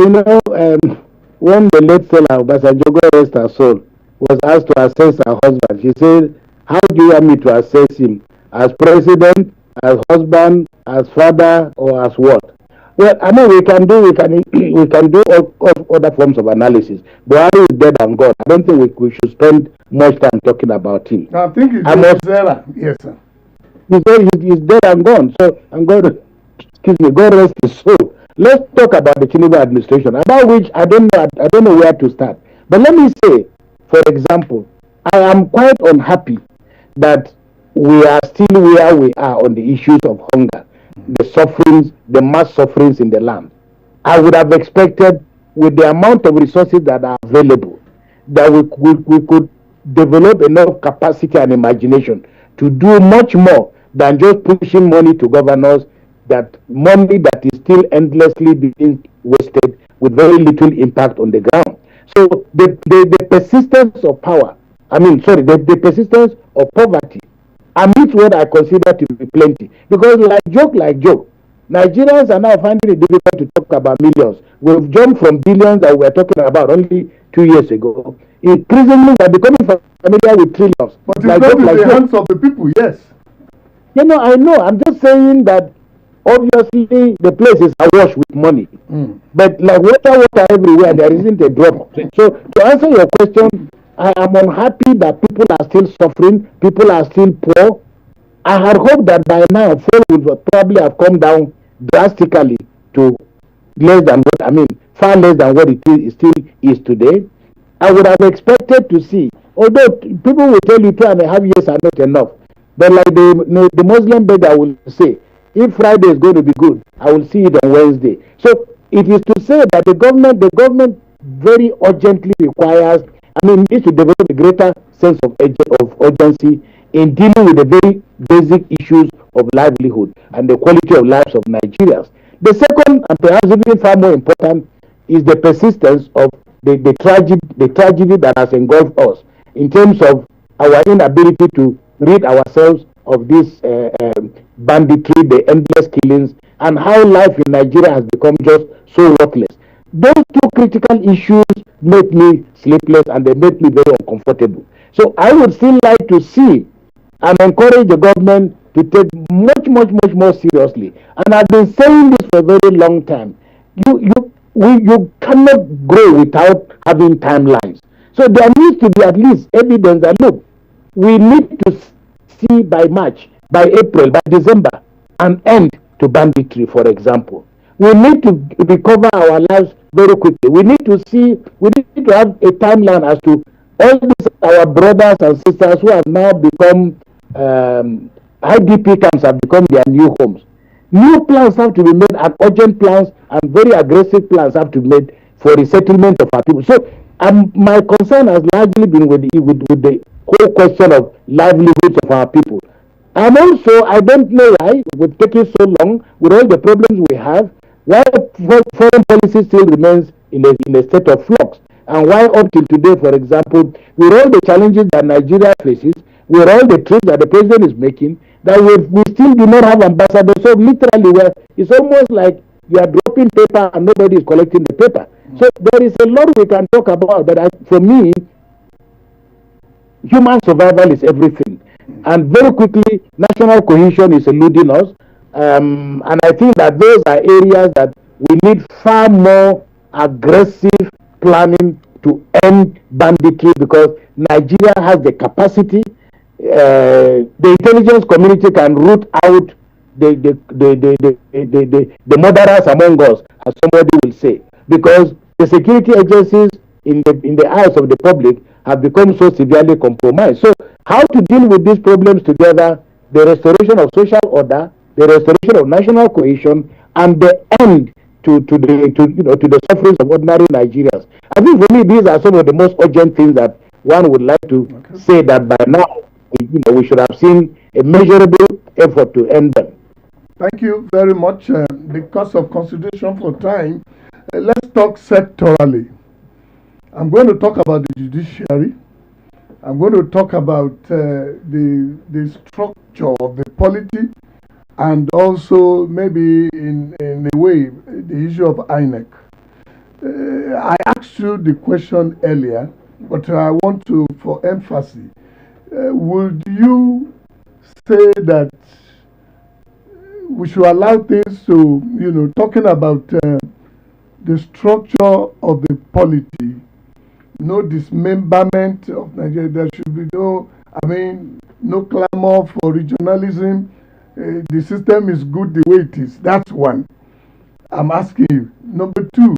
Speaker 3: when the late seller, Obasanjo, rest her soul, was asked to assess her husband, she said, how do you want me to assess him? As president, as husband, as father, or as what? Well, I know we can do all other forms of analysis. Buhari is dead and gone. I don't think we should spend much time talking about him.
Speaker 1: I think it's Zera. Yes, sir.
Speaker 3: He's dead and gone. So I'm going to excuse me, God rest his soul. Let's talk about the Tinubu administration, about which I don't know where to start. But let me say, for example, I am quite unhappy that we are still where we are on the issues of hunger, the sufferings, the mass sufferings in the land. I would have expected, with the amount of resources that are available, that we could develop enough capacity and imagination to do much more than just pushing money to governors, that money that is still endlessly being wasted with very little impact on the ground. So the persistence of power, the persistence of poverty amidst what I consider to be plenty. Because like joke, Nigerians are now finding it difficult to talk about millions. We've jumped from billions that we were talking about only 2 years ago. Increasingly, we're becoming familiar with trillions.
Speaker 1: But it's not in the hands of the people, yes.
Speaker 3: I know. I'm just saying that obviously the place is awash with money. But like water everywhere, there isn't a drop. So to answer your question, I am unhappy that people are still suffering, people are still poor. I had hoped that by now fuel would probably have come down drastically to far less than what it still is today. I would have expected to see, although people will tell you 2.5 years are not enough, but like the Muslim beggar will say, if Friday is going to be good, I will see it on Wednesday. So it is to say that the government very urgently needs to develop a greater sense of urgency in dealing with the very basic issues of livelihood and the quality of lives of Nigerians. The second, and perhaps even far more important, is the persistence of the tragedy that has engulfed us in terms of our inability to rid ourselves of this banditry, the endless killings, and how life in Nigeria has become just so worthless. Those two critical issues make me sleepless and they make me very uncomfortable. So I would still like to see and encourage the government to take much more seriously. And I've been saying this for a very long time. You cannot grow without having timelines. So there needs to be at least evidence that, look, we need to see by March, by April, by December, an end to banditry, for example. We need to recover our lives very quickly. We need to have a timeline as to all these our brothers and sisters who have now become IDP camps have become their new homes. New plans have to be made, and urgent plans and very aggressive plans have to be made for resettlement of our people. So my concern has largely been with the whole question of livelihoods of our people. And also, I don't know why, with taking so long, with all the problems we have, why foreign policy still remains in a state of flux. And why up till today, for example, with all the challenges that Nigeria faces, with all the trips that the president is making, that we still do not have ambassadors. So literally, it's almost like you are dropping paper and nobody is collecting the paper. So there is a lot we can talk about, but for me, human survival is everything. And very quickly, national cohesion is eluding us. And I think that those are areas that we need far more aggressive planning to end banditry, because Nigeria has the capacity. The intelligence community can root out the murderers among us, as somebody will say, because the security agencies in the eyes of the public have become so severely compromised. So how to deal with these problems together, the restoration of social order, the restoration of national cohesion, and the end to the sufferings of ordinary Nigerians. I think for me these are some of the most urgent things that one would like to say that by now we should have seen a measurable effort to end them.
Speaker 1: Thank you very much. Because of consideration for time, let's talk sectorally. I'm going to talk about the judiciary. I'm going to talk about the structure of the polity, and also maybe in a way the issue of INEC. I asked you the question earlier, but I want to, for emphasis, would you say that we should allow things to, talking about the structure of the polity, no dismemberment of Nigeria, there should be no clamor for regionalism, the system is good the way it is. That's one. I'm asking you. Number two,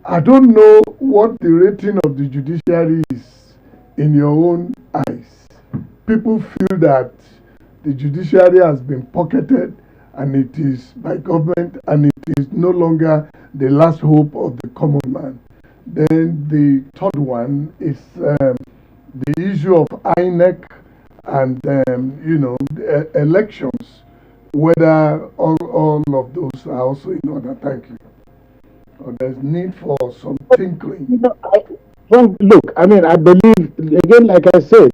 Speaker 1: I don't know what the rating of the judiciary is in your own eyes. People feel that the judiciary has been pocketed and it is by government and it is no longer the last hope of the common man. Then the third one is the issue of INEC and elections, whether all of those are also in order. Thank you. Or there's need for some tinkering.
Speaker 3: Look, I mean, I believe, again, like I said,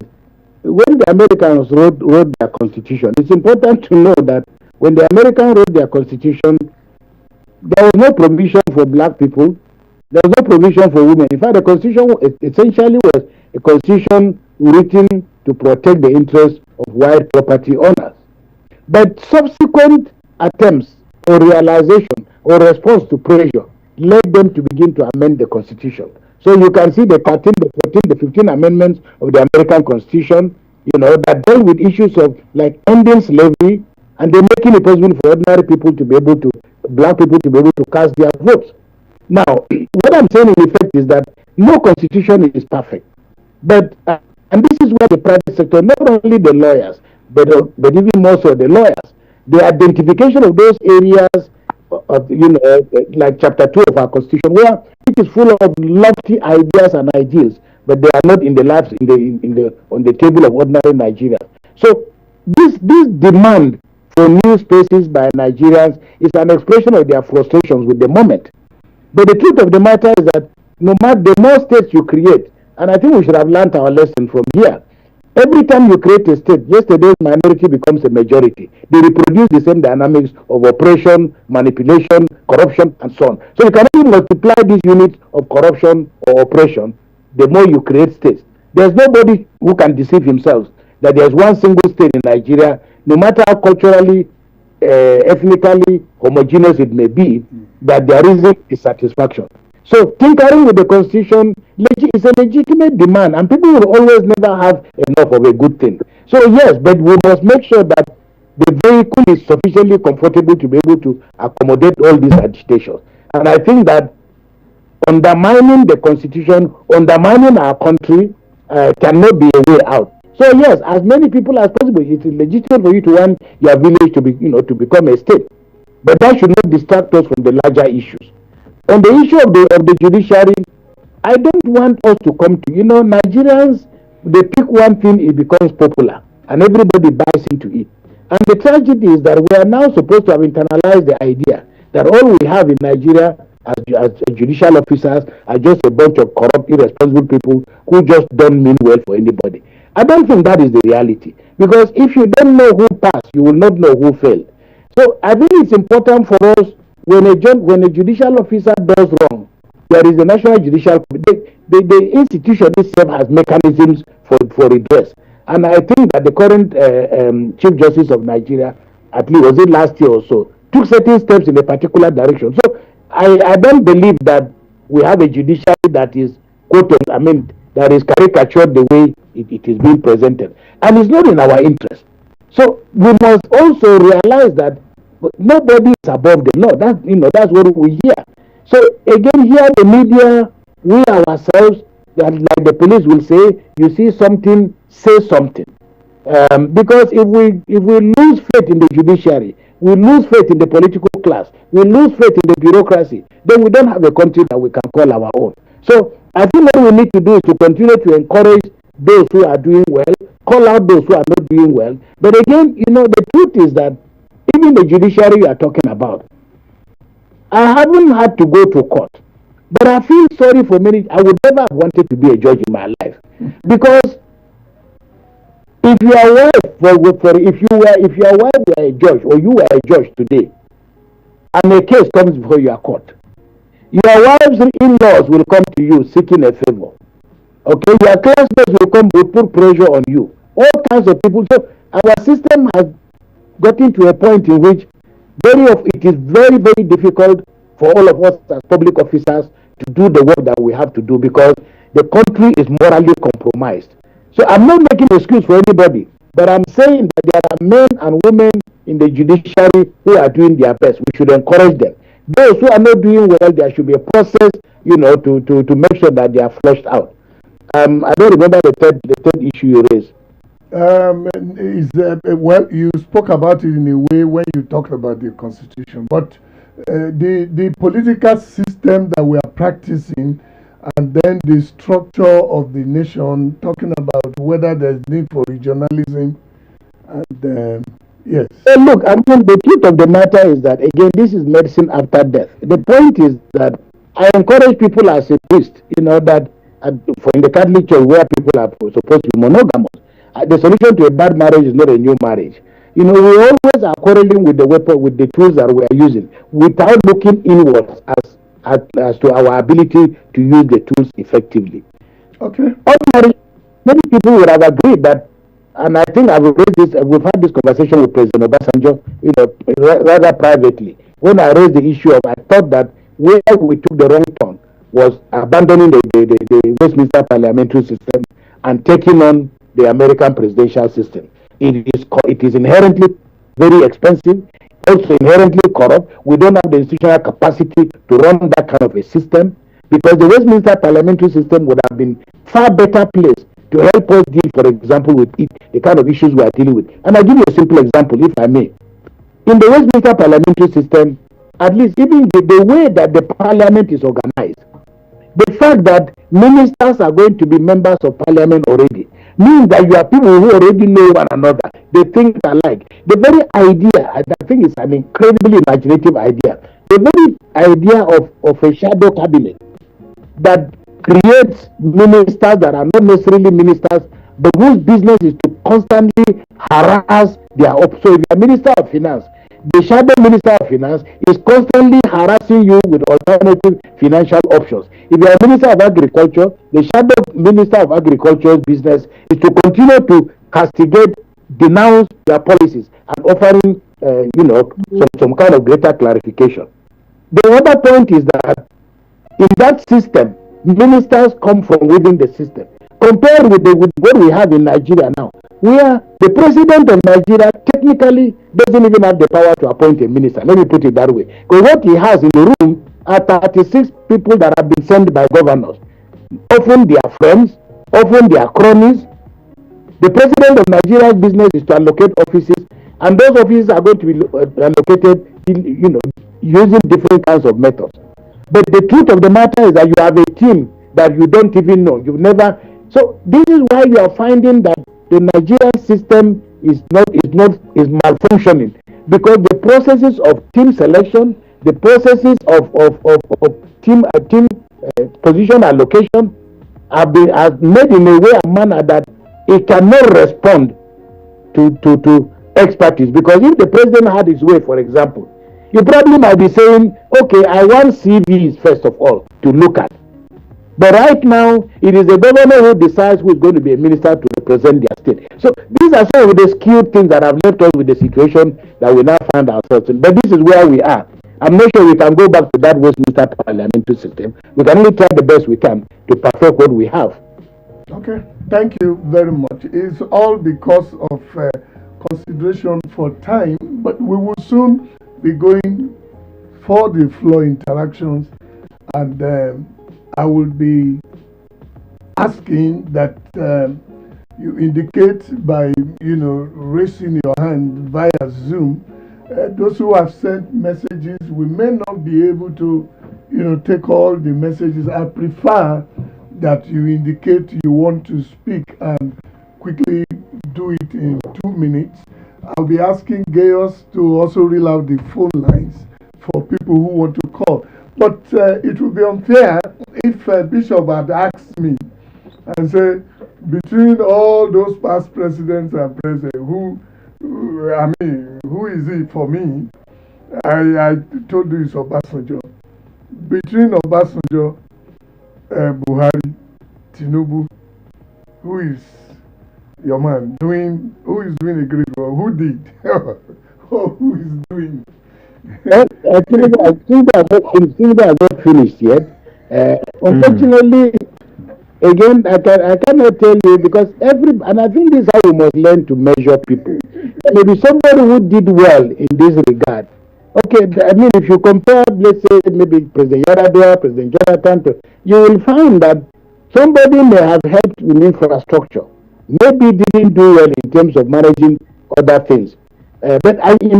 Speaker 3: when the Americans wrote their constitution, it's important to know that when the Americans wrote their constitution, there was no provision for black people. There was no provision for women. In fact, the constitution essentially was a constitution written to protect the interests of white property owners. But subsequent attempts or realization or response to pressure led them to begin to amend the constitution. So you can see the 13, the 14, the 15 amendments of the American Constitution, that dealt with issues of like ending slavery, and they're making it possible for ordinary people to be able to, black people to be able to cast their votes. Now, what I'm saying in effect is that no constitution is perfect. But, and this is where the private sector, not only the lawyers, but even more so the lawyers, the identification of those areas of, like chapter 2 of our constitution, where it is full of lofty ideas and ideals, but they are not in the lives on the table of ordinary Nigerians. So this demand for new spaces by Nigerians is an expression of their frustrations with the moment. But the truth of the matter is that no matter the more states you create, and I think we should have learned our lesson from here. Every time you create a state, yesterday's minority becomes a majority. They reproduce the same dynamics of oppression, manipulation, corruption, and so on. So you can only multiply these units of corruption or oppression the more you create states. There's nobody who can deceive himself that there's one single state in Nigeria, no matter how culturally, ethnically homogeneous it may be, that there isn't dissatisfaction. So tinkering with the constitution is a legitimate demand, and people will always never have enough of a good thing. So yes, but we must make sure that the vehicle is sufficiently comfortable to be able to accommodate all these agitations. And I think that undermining the constitution, undermining our country, cannot be a way out. So yes, as many people as possible, it is legitimate for you to want your village to be, to become a state, but that should not distract us from the larger issues. On the issue of the judiciary, I don't want us to come to, Nigerians, they pick one thing, it becomes popular, and everybody buys into it. And the tragedy is that we are now supposed to have internalized the idea that all we have in Nigeria as judicial officers are just a bunch of corrupt, irresponsible people who just don't mean well for anybody. I don't think that is the reality, because if you don't know who passed, you will not know who failed. So I think it's important for us, when a judicial officer does wrong, there is the National Judicial Committee. The institution itself has mechanisms for redress. And I think that the current Chief Justice of Nigeria, at least was it last year or so, took certain steps in a particular direction. So I don't believe that we have a judiciary that is that is caricatured the way it is being presented. And it's not in our interest. So we must also realize that nobody is above the law. That's what we hear. So again, here the media, we ourselves, like the police will say, you see something, say something. Because if we lose faith in the judiciary, we lose faith in the political class, we lose faith in the bureaucracy, then we don't have a country that we can call our own. So I think what we need to do is to continue to encourage those who are doing well, call out those who are not doing well. But again, the truth is that even the judiciary you are talking about, I haven't had to go to court, but I feel sorry for many. I would never have wanted to be a judge in my life, because if your wife, if your wife were a judge, or you were a judge today, and a case comes before your court, your wife's in-laws will come to you seeking a favor. Okay, your classmates will put pressure on you. All kinds of people. So our system has gotten to a point in which it is very, very difficult for all of us as public officers to do the work that we have to do, because the country is morally compromised. So I'm not making an excuse for anybody, but I'm saying that there are men and women in the judiciary who are doing their best. We should encourage them. Those who are not doing well, there should be a process, to make sure that they are flushed out. I don't remember the third issue you raised.
Speaker 1: Well, you spoke about it in a way when you talked about the constitution, but the political system that we are practicing, and then the structure of the nation, talking about whether there's need for regionalism, and yes.
Speaker 3: Look, I mean, the truth of the matter is that, again, this is medicine after death. The point is that I encourage people as a priest, that for in the Catholic Church where people are supposed to be monogamous, the solution to a bad marriage is not a new marriage. We always are quarreling with the weapon, with the tools that we are using, without looking inwards as to our ability to use the tools effectively.
Speaker 1: Okay.
Speaker 3: Many people would have agreed that, and I think we've had this conversation with President Obasanjo, rather privately. When I raised the issue of, I thought that where we took the wrong turn was abandoning the Westminster parliamentary system and taking on the American presidential system. It is inherently very expensive, also inherently corrupt. We don't have the institutional capacity to run that kind of a system, because the Westminster parliamentary system would have been far better placed to help us deal, for example, with the kind of issues we are dealing with. And I'll give you a simple example, if I may. In the Westminster parliamentary system, at least even the way that the parliament is organized, the fact that ministers are going to be members of parliament already means that you have people who already know one another. They think alike. The very idea, I think it's an incredibly imaginative idea, the very idea of a shadow cabinet that creates ministers that are not necessarily ministers, but whose business is to constantly harass their opponents. So if you are Minister of Finance, the shadow Minister of Finance is constantly harassing you with alternative financial options. If you are Minister of Agriculture, the shadow Minister of Agriculture's business is to continue to castigate, denounce their policies, and offering, some kind of greater clarification. The other point is that in that system, ministers come from within the system. Compared with what we have in Nigeria now, where the president of Nigeria technically doesn't even have the power to appoint a minister. Let me put it that way. Because what he has in the room are 36 people that have been sent by governors. Often their friends, often their cronies. The president of Nigeria's business is to allocate offices, and those offices are going to be allocated using different kinds of methods. But the truth of the matter is that you have a team that you don't even know. You've never. So this is why you are finding that the Nigerian system is malfunctioning, because the processes of team selection, the processes of team position allocation are made in a way and manner that it cannot respond to expertise. Because if the president had his way, for example, you probably might be saying, okay, I want CVs first of all to look at. But right now, it is the governor who decides who is going to be a minister to represent their state. So these are some of the skewed things that have left us with the situation that we now find ourselves in. But this is where we are. I'm not sure we can go back to that Westminster parliamentary system. We can only try the best we can to perfect what we have.
Speaker 1: Okay, thank you very much. It's all because of consideration for time, but we will soon be going for the floor interactions, and I will be asking that you indicate by raising your hand via Zoom. Those who have sent messages, we may not be able to take all the messages. I prefer that you indicate you want to speak and quickly do it in 2 minutes. I'll be asking Gaius to also reel out the phone lines for people who want to call. But it would be unfair if Bishop had asked me and say, between all those past presidents and presidents, who is it for me? I told you it's Obasanjo. Between Obasanjo, Buhari, Tinubu, who is your man who is doing a great work? Who did? Or who is doing?
Speaker 3: I think they are not finished yet. Unfortunately, Again, I cannot tell you because and I think this is how we must learn to measure people. Maybe somebody who did well in this regard. Okay, I mean, if you compare, let's say, maybe President Yaradua, President Jonathan, you will find that somebody may have helped with infrastructure, maybe didn't do well in terms of managing other things. But in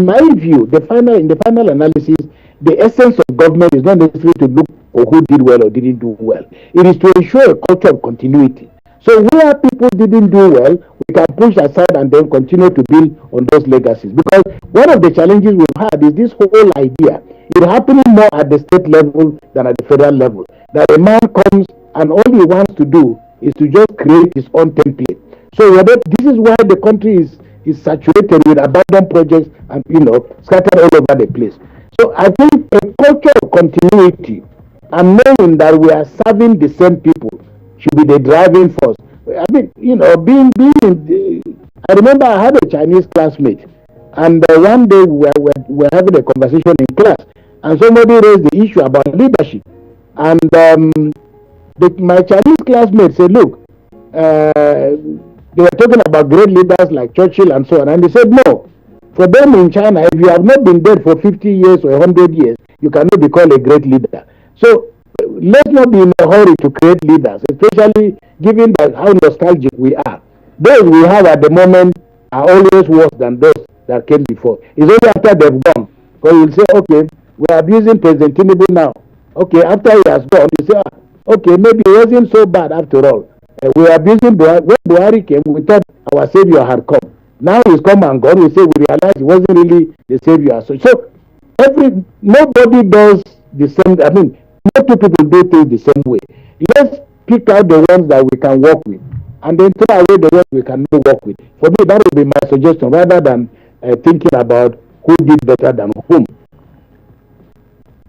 Speaker 3: my view, in the final analysis, the essence of government is not necessarily to look for who did well or didn't do well. It is to ensure a culture of continuity. So where people didn't do well, we can push aside and then continue to build on those legacies. Because one of the challenges we've had is this whole idea. It's happening more at the state level than at the federal level. That a man comes and all he wants to do is to just create his own template. So this is why the country is saturated with abandoned projects and scattered all over the place. So I think a culture of continuity and knowing that we are serving the same people should be the driving force. I mean, I remember I had a Chinese classmate, and one day we were having a conversation in class, and somebody raised the issue about leadership, and my Chinese classmate said, "Look, they were talking about great leaders like Churchill and so on," and they said, "No, for them in China, if you have not been dead for 50 years or 100 years, you cannot be called a great leader." So let's not be in a hurry to create leaders, especially given that how nostalgic we are. Those we have at the moment are always worse than those that came before. It's only after they've gone, because we'll say, okay, we're abusing President Tinubu now. Okay, after he has gone, you say, okay, maybe it wasn't so bad after all. We're abusing Buhari. When Buhari came, we thought our savior had come. Now he's come and gone. We say we realize he wasn't really the savior. So nobody does the same. I mean, no two people do things the same way. Let's pick out the ones that we can work with, and then throw away the ones we cannot work with. For me, that would be my suggestion, rather than thinking about who did better than whom.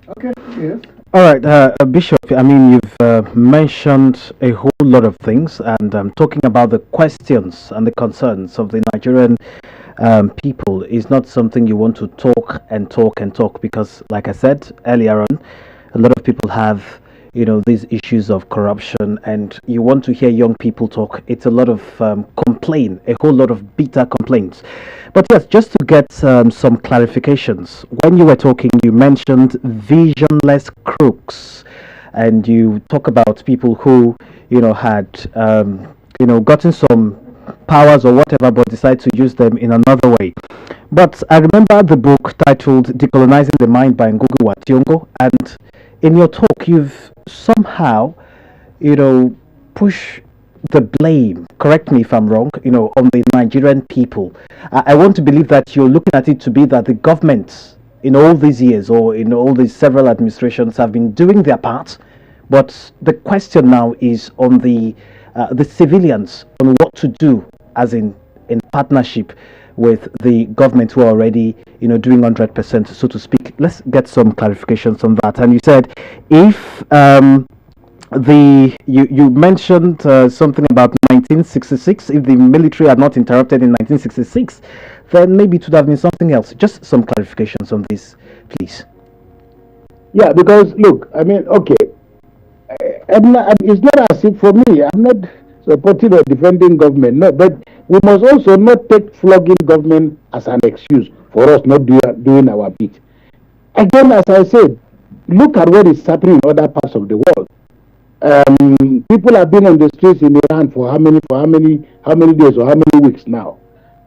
Speaker 1: Okay. Yes.
Speaker 4: All right, Bishop. I mean, you've mentioned a whole lot of things, and talking about the questions and the concerns of the Nigerian people is not something you want to talk and talk and talk, because, like I said earlier on, a lot of people have, these issues of corruption, and you want to hear young people talk. It's a lot of complaint, a whole lot of bitter complaints. But yes, just to get some clarifications, when you were talking, you mentioned visionless crooks, and you talk about people who, had, gotten some powers or whatever, but decide to use them in another way. But I remember the book titled Decolonizing the Mind by Ngugi wa Thiong'o, and in your talk, you've somehow, pushed the blame, correct me if I'm wrong, on the Nigerian people. I want to believe that you're looking at it to be that the government in all these years, or in all these several administrations, have been doing their part, but the question now is on the civilians, on what to do, as in partnership with the government, who are already, doing 100%, so to speak. Let's get some clarifications on that. And you said, if you mentioned something about 1966. If the military had not interrupted in 1966, then maybe it would have been something else. Just some clarifications on this, please.
Speaker 3: Yeah, because look, I mean, okay, it's not as if, for me, I'm not supporting or defending government, no, but we must also not take flogging government as an excuse for us not doing our bit. Again, as I said, look at what is happening in other parts of the world. People have been on the streets in Iran for how many days or how many weeks now?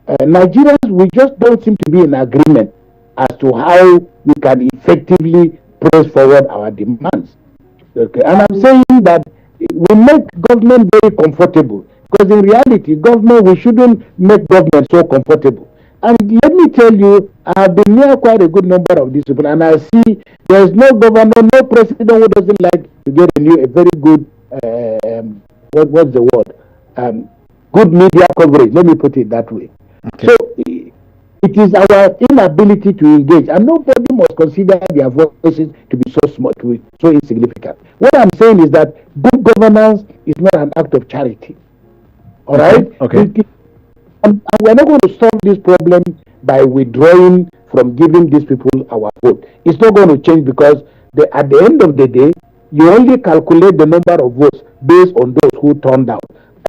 Speaker 3: Nigerians, we just don't seem to be in agreement as to how we can effectively press forward our demands. Okay, and I'm saying that we make government very comfortable, because in reality, we shouldn't make government so comfortable. And let me tell you, I have been near quite a good number of these people, and I see there is no governor, no president who doesn't like to get a very good, what's the word? Good media coverage, let me put it that way. Okay. So it is our inability to engage, and nobody must consider their voices to be so small, to be so insignificant. What I'm saying is that good governance is not an act of charity. All right?
Speaker 4: Okay.
Speaker 3: And we're not going to solve this problem by withdrawing from giving these people our vote. It's not going to change, because at the end of the day, You only calculate the number of votes based on those who turned out.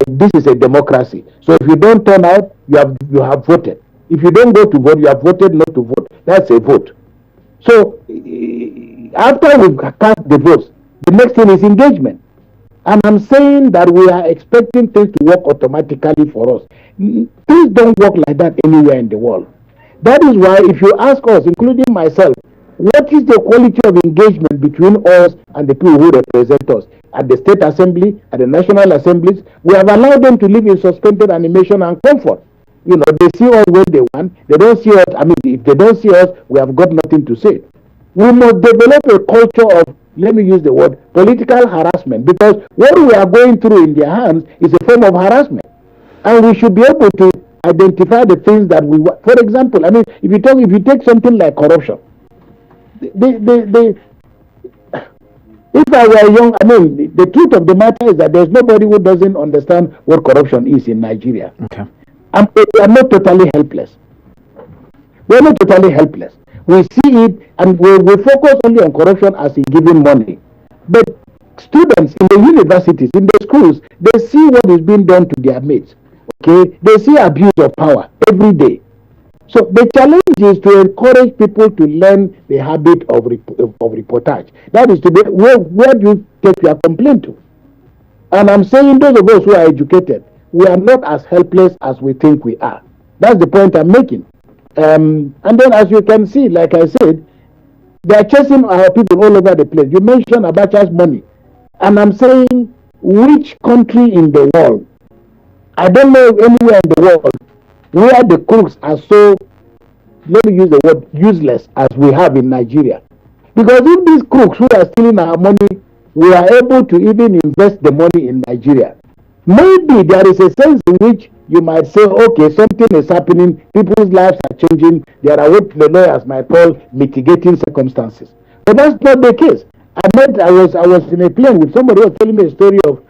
Speaker 3: This is a democracy. So if you don't turn out, you have voted. If you don't go to vote, you have voted not to vote. That's a vote. So after we've cast the votes, the next thing is engagement. And I'm saying that we are expecting things to work automatically for us. Things don't work like that anywhere in the world. That is why if you ask us, including myself, what is the quality of engagement between us and the people who represent us? At the state assembly, at the national assemblies, we have allowed them to live in suspended animation and comfort. You know, they see us when they want. They don't see us. I mean, if they don't see us, we have got nothing to say. We must develop a culture of, let me use the word, political harassment, because what we are going through in their hands is a form of harassment. And we should be able to identify the things that we want. For example, I mean, if you take something like corruption, if I were young, I mean, the truth of the matter is that there's nobody who doesn't understand what corruption is in Nigeria.
Speaker 4: Okay.
Speaker 3: And we are not totally helpless. We are not totally helpless. We see it, and we focus only on corruption as in giving money. But students in the universities, in the schools, they see what is being done to their mates. Okay, they see abuse of power every day. So the challenge is to encourage people to learn the habit of reportage. That is to be, where do you take your complaint to? And I'm saying those of us who are educated, we are not as helpless as we think we are. That's the point I'm making. And then, as you can see, like I said, they are chasing our people all over the place. You mentioned Abacha's money. And I'm saying, which country in the world, I don't know anywhere in the world, where the crooks are so, let me use the word, useless as we have in Nigeria. Because if these crooks who are stealing our money were able to even invest the money in Nigeria, maybe there is a sense in which you might say, okay, something is happening, people's lives are changing, there are what the lawyers might call mitigating circumstances. But that's not the case. I was in a plane with somebody who was telling me a story of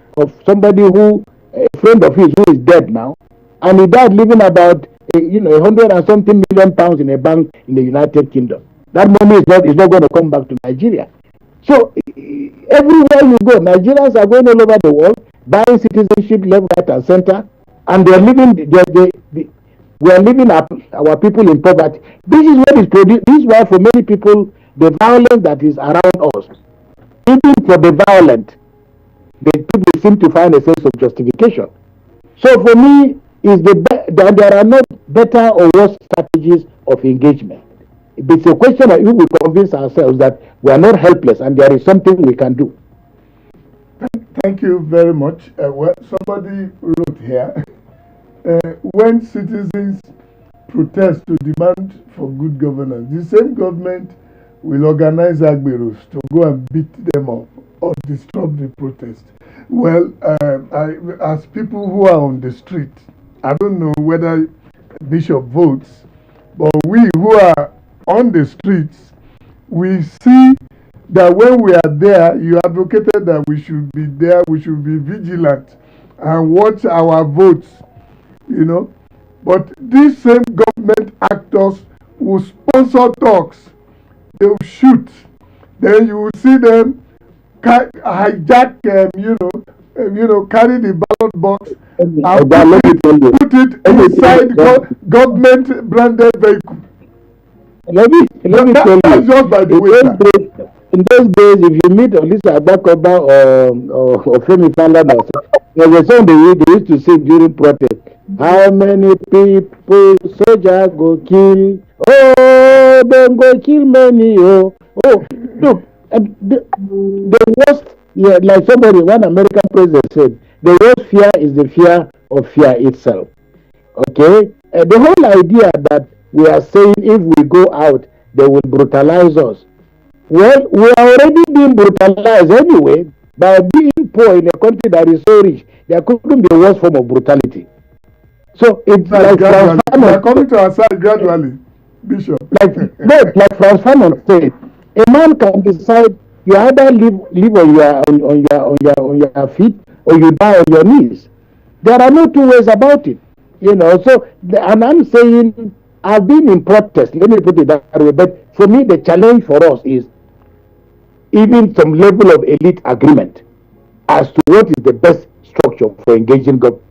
Speaker 3: somebody who, a friend of his who is dead now, and he died leaving about £100 and something million in a bank in the United Kingdom. That money is not going to come back to Nigeria. So everywhere you go, Nigerians are going all over the world, buying citizenship left, right, and center, and they're living. We are living our people in poverty. This is what is produced. This is why, for many people, the violence that is around us, even for the violent, the people seem to find a sense of justification. So for me, there are no better or worse strategies of engagement. It's a question of if we convince ourselves that we are not helpless and there is something we can do.
Speaker 1: Thank you very much. Well, somebody wrote here, when citizens protest to demand for good governance, the same government will organize agberos to go and beat them up or disrupt the protest. Well, as people who are on the street, I don't know whether Bishop votes, but we who are on the streets, we see that when we are there, you advocated that we should be there, we should be vigilant and watch our votes, But these same government actors will sponsor talks, they will shoot, then you will see them hijack, carry the ballot box and put it inside government branded vehicle.
Speaker 3: Let me tell you.
Speaker 1: That's just by the way.
Speaker 3: In those days, if you meet Olisa Agbakoba or Fẹ́mi, there was a song they used to sing during protest. How many people soldier go kill? Oh, them go kill many. Oh, look, the worst, like one American president said, the worst fear is the fear of fear itself. Okay? The whole idea that we are saying if we go out, they will brutalize us. Well, we are already being brutalized anyway by being poor in a country that is so rich. There couldn't be a worse form of brutality. So it's like
Speaker 1: gradually. We are coming to our side gradually, Bishop.
Speaker 3: Like Franz Fanon said, a man can decide you either live on your feet or you die on your knees. There are no two ways about it, So, and I'm saying, I've been in protest. Let me put it that way. But for me, the challenge for us is even some level of elite agreement as to what is the best structure for engaging government.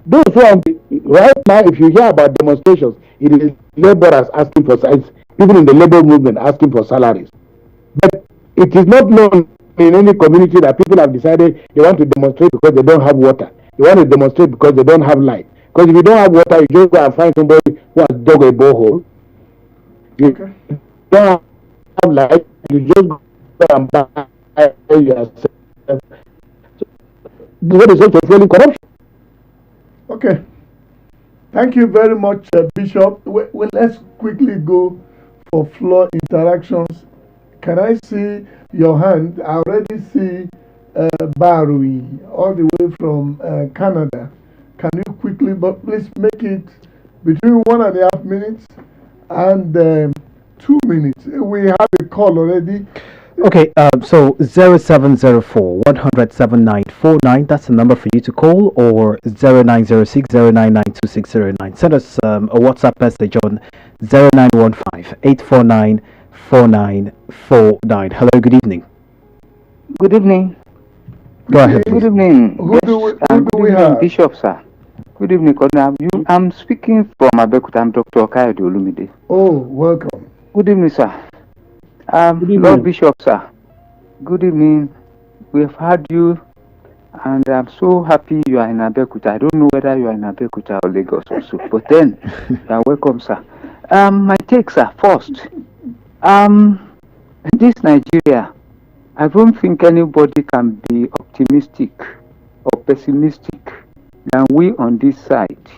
Speaker 3: Those who are right now, if you hear about demonstrations, it is laborers asking for salaries, people in the labor movement asking for salaries. But it is not known in any community that people have decided they want to demonstrate because they don't have water. They want to demonstrate because they don't have light. Because if you don't have water, you just go and find somebody who has dug a borehole. You don't have light, you just go and buy yourself. What is also fueling corruption?
Speaker 1: Okay. Thank you very much, Bishop. Well, let's quickly go for floor interactions. Can I see your hand? I already see Barui, all the way from Canada. Can you quickly, but please make it between 1.5 minutes and 2 minutes. We have a call already.
Speaker 4: Okay, so 0704 1007949, that's the number for you to call, or 0906 0992609. Send us a WhatsApp message on 0915 849 4949. Hello, good evening.
Speaker 5: Good evening.
Speaker 4: Go ahead, please.
Speaker 5: Good evening.
Speaker 1: Who do we have?
Speaker 5: Bishop, sir. Good evening, Colonel. I'm speaking from Abeokuta. I'm Dr. Kayode Olumide.
Speaker 1: Oh, welcome.
Speaker 5: Good evening, sir.
Speaker 3: Good evening.
Speaker 5: Lord Bishop, sir. Good evening. We have heard you, and I'm so happy you are in Abeokuta. I don't know whether you are in Abeokuta or Lagos also, but then you are welcome, sir. My take, sir, first. This Nigeria, I don't think anybody can be optimistic or pessimistic than we on this side.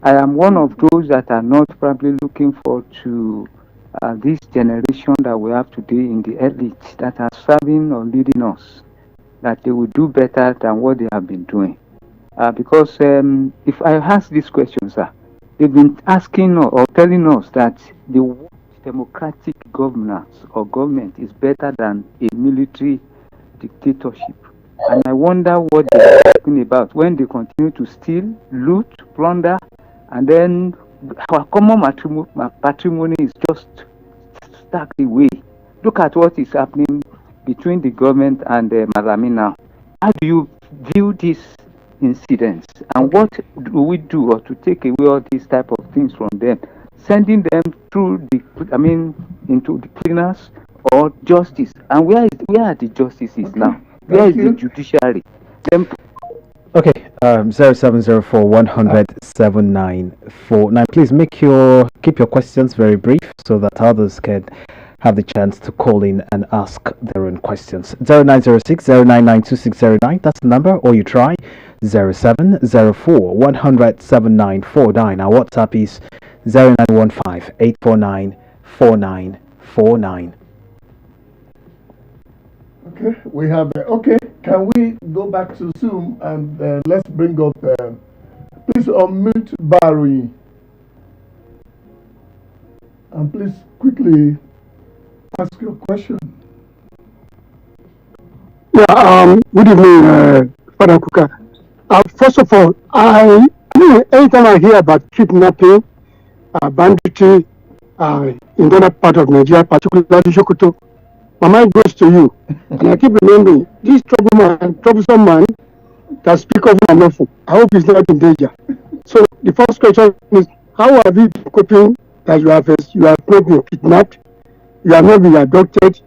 Speaker 5: I am one of those that are not probably looking forward to this generation that we have today in the elite that are serving or leading us, that they will do better than what they have been doing. Because if I ask this question, sir, they've been asking or telling us that the democratic governance or government is better than a military dictatorship. And I wonder what they are talking about when they continue to steal, loot, plunder, and then our common patrimony is just stacked away. Look at what is happening between the government and Malami now. How do you view these incidents? And what do we do or to take away all these type of things from them? Sending them through into the cleaners or justice? And where are the justices now? Where is the judiciary?
Speaker 4: Okay, 0704 100 7949. Please keep your questions very brief so that others can have the chance to call in and ask their own questions. 0906 0992609, that's the number, or you try 0704 100 7949. Our WhatsApp is 0915 849 4949.
Speaker 1: Okay, we have. Okay, can we go back to Zoom and let's bring up. Please unmute Barry, and please quickly ask your question.
Speaker 6: Yeah. Good evening, Father Kuka. First of all, anytime I hear about kidnapping, banditry in the other part of Nigeria, particularly Sokoto, my mind goes to you. And I keep remembering this troublesome man that speak of unlawful. I hope he's not in danger. So the first question is, how have you been coping that you have not been kidnapped, you have not been abducted,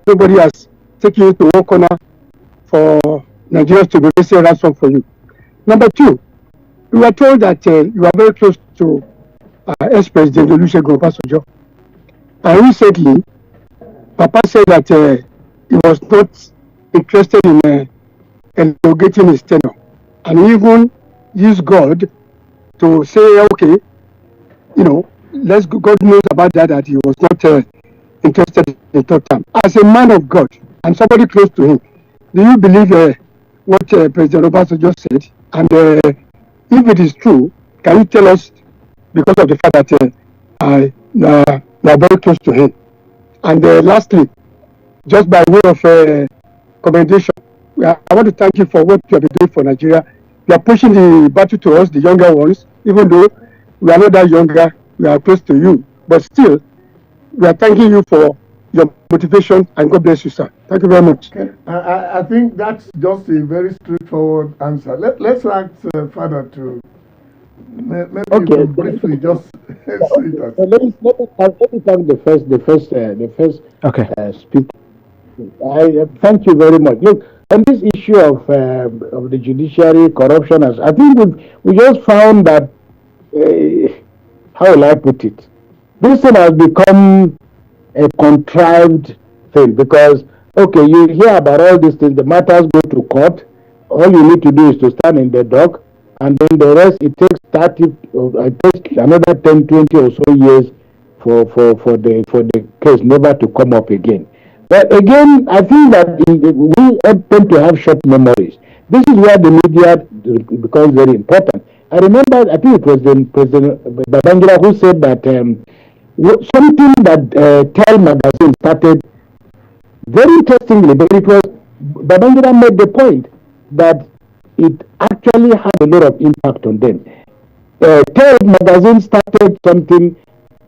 Speaker 6: nobody has taken you to one corner for Nigerians to be raising ransom for you? Number two, we were told that you are very close to ex-President Olusegun Obasanjo. And recently, Papa said that he was not interested in elongating his tenure, and he even used God to say, okay, God knows about that he was not interested in third term. As a man of God and somebody close to him, do you believe what President Obasanjo said? And if it is true, can you tell us, because of the fact that you are very close to him? And lastly, just by way of commendation, I want to thank you for what you have been doing for Nigeria. You are pushing the battle to us, the younger ones, even though we are not that younger, we are close to you. But still, we are thanking you for your motivation, and God bless you, sir. Thank you very much.
Speaker 1: Okay. I think that's just a very straightforward answer. Let's ask Father to maybe you can briefly just say that.
Speaker 3: Let me thank the first speaker. I thank you very much. Look, on this issue of the judiciary corruption, I think we just found that how will I put it? This thing has become a contrived thing because you hear about all these things, the matters go to court. All you need to do is to stand in the dock, and then the rest it takes it takes another 10, 20 or so years for the case never to come up again. But again, I think that we tend to have short memories. This is where the media becomes very important. I remember, I think it was President Babangida who said that something that Tell magazine started very interestingly, but it was Babangida made the point that it actually had a lot of impact on them. Tell magazine started something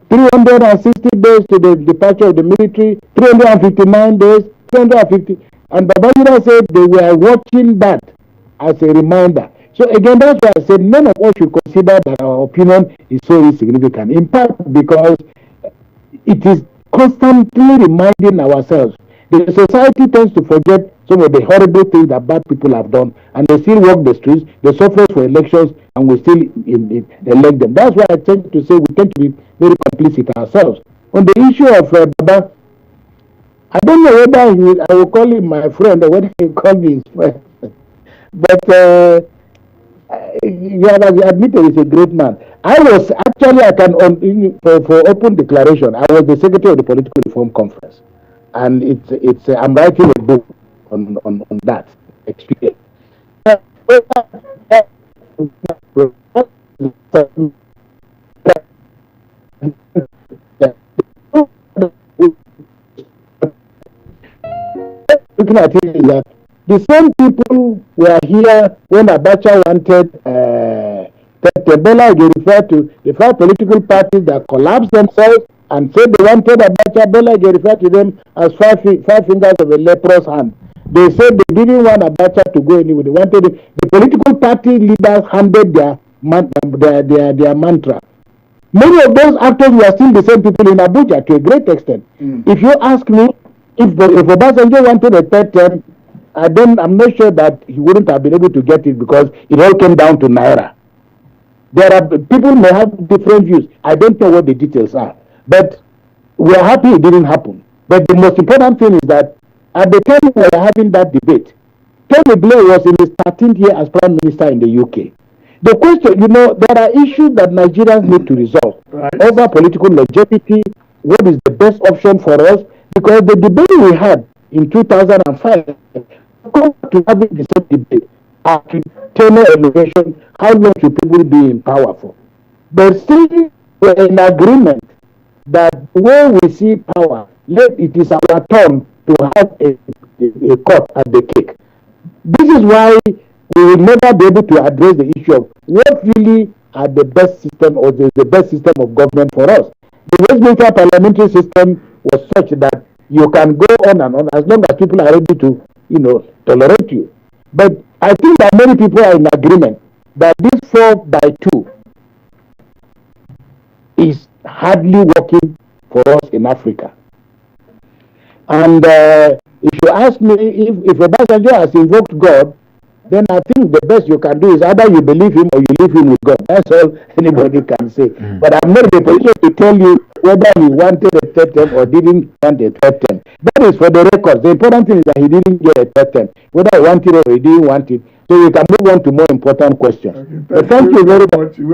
Speaker 3: 360 days to the departure of the military, 359 days, 350, and Babangida said they were watching that as a reminder. So again, that's why I said none of us should consider that our opinion is so insignificant. In part, because it is constantly reminding ourselves. The society tends to forget some of the horrible things that bad people have done, and they still walk the streets, they suffer for elections, and we still elect them. That's why I tend to say we tend to be very complicit ourselves. On the issue of Baba, I don't know whether I will call him my friend or whether he will call me his friend. But you have admitted he's a great man. I was actually, for open declaration, I was the secretary of the Political Reform Conference. And I'm writing a book on that experience. Looking at it is that the same people were here when Abacha wanted Bola referred to the 5 political parties that collapsed themselves and said they wanted Abacha. Bola referred to them as five fingers of a leprous hand. They said they didn't want Abacha to go anywhere. They wanted the political party leaders handed their mantra. Many of those actors were still the same people in Abuja to a great extent. If you ask me, if Obasanjo wanted a third term, then I'm not sure that he wouldn't have been able to get it because it all came down to Naira. There are people may have different views. I don't know what the details are, but we are happy it didn't happen. But the most important thing is that at the time we were having that debate, Tony Blair was in his 13th year as Prime Minister in the UK. The question, there are issues that Nigerians need to resolve over political longevity. What is the best option for us? Because the debate we had in 2005, come to having the same debate after tenure elevation, how long should people be in power for? But still, we're in agreement that when we see power, it is our turn to have a cut at the cake. This is why we will never be able to address the issue of what really are the best system or the best system of government for us. The Westminster parliamentary system was such that you can go on and on as long as people are ready to, tolerate you. But I think that many people are in agreement that this 4x2 is hardly working for us in Africa. And if you ask me if Obasanjo has invoked God, then I think the best you can do is either you believe him or you leave him with God. That's all anybody can say. But I'm not in a position to tell you whether he wanted a third term or didn't want a third term. That is for the record. The important thing is that he didn't get a third term. Whether he wanted it or he didn't want it. So we can move on to more important questions.
Speaker 1: Okay,
Speaker 3: but thank you very much. You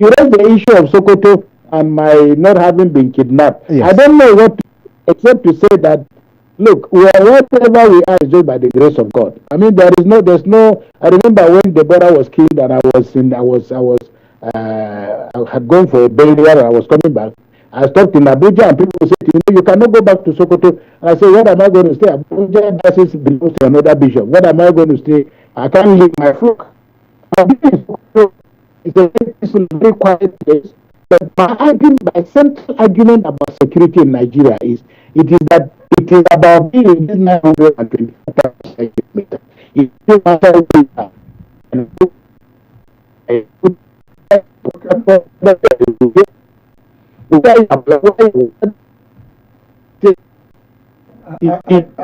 Speaker 3: raised the issue of Sokoto and my not having been kidnapped. Yes. I don't know what to, except to say that look, whatever we are is just by the grace of God. I mean, there's no. I remember when Deborah was killed, and I had gone for a burial, and I was coming back. I stopped in Abuja, and people said to me, "You cannot go back to Sokoto." And I said, "Where am I going to stay? Abuja diocese belongs to another bishop. Where am I going to stay? I can't leave my flock." It's a very peaceful, very quiet place. But my central argument about security in Nigeria is it is about being in this 925 meter. It is matter
Speaker 1: I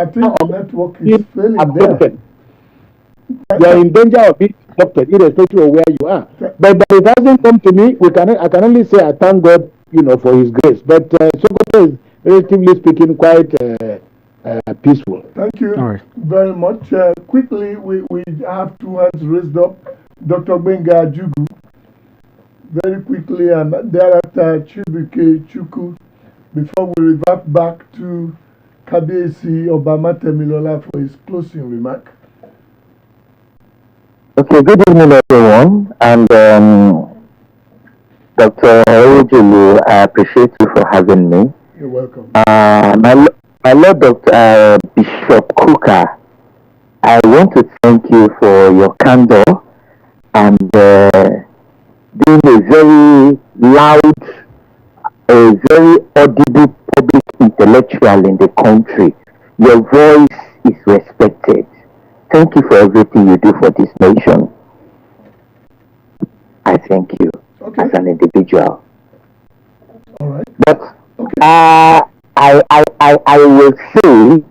Speaker 1: think the network is failing there.
Speaker 3: You are in danger of being abducted, irrespective of where you are. But it hasn't come to me. I can only say I thank God, for His grace. But Sōʟkòtò is, relatively speaking, quite peaceful.
Speaker 1: Thank you very much. Quickly, we have two hands raised up. Dr. Gbenga Jugu, very quickly, and thereafter Ċivike, before we revert back to Kabiyesi Obama Temilola for his closing remark.
Speaker 7: Okay, good evening, everyone. And Dr. Ojulu, I appreciate you for having me.
Speaker 1: You're welcome.
Speaker 7: My Lord Dr. Bishop Kukah, I want to thank you for your candor and being a very loud, a very audible public intellectual in the country. Your voice is respected. Thank you for everything you do for this nation. I thank you as an individual.
Speaker 1: All right.
Speaker 7: But I will say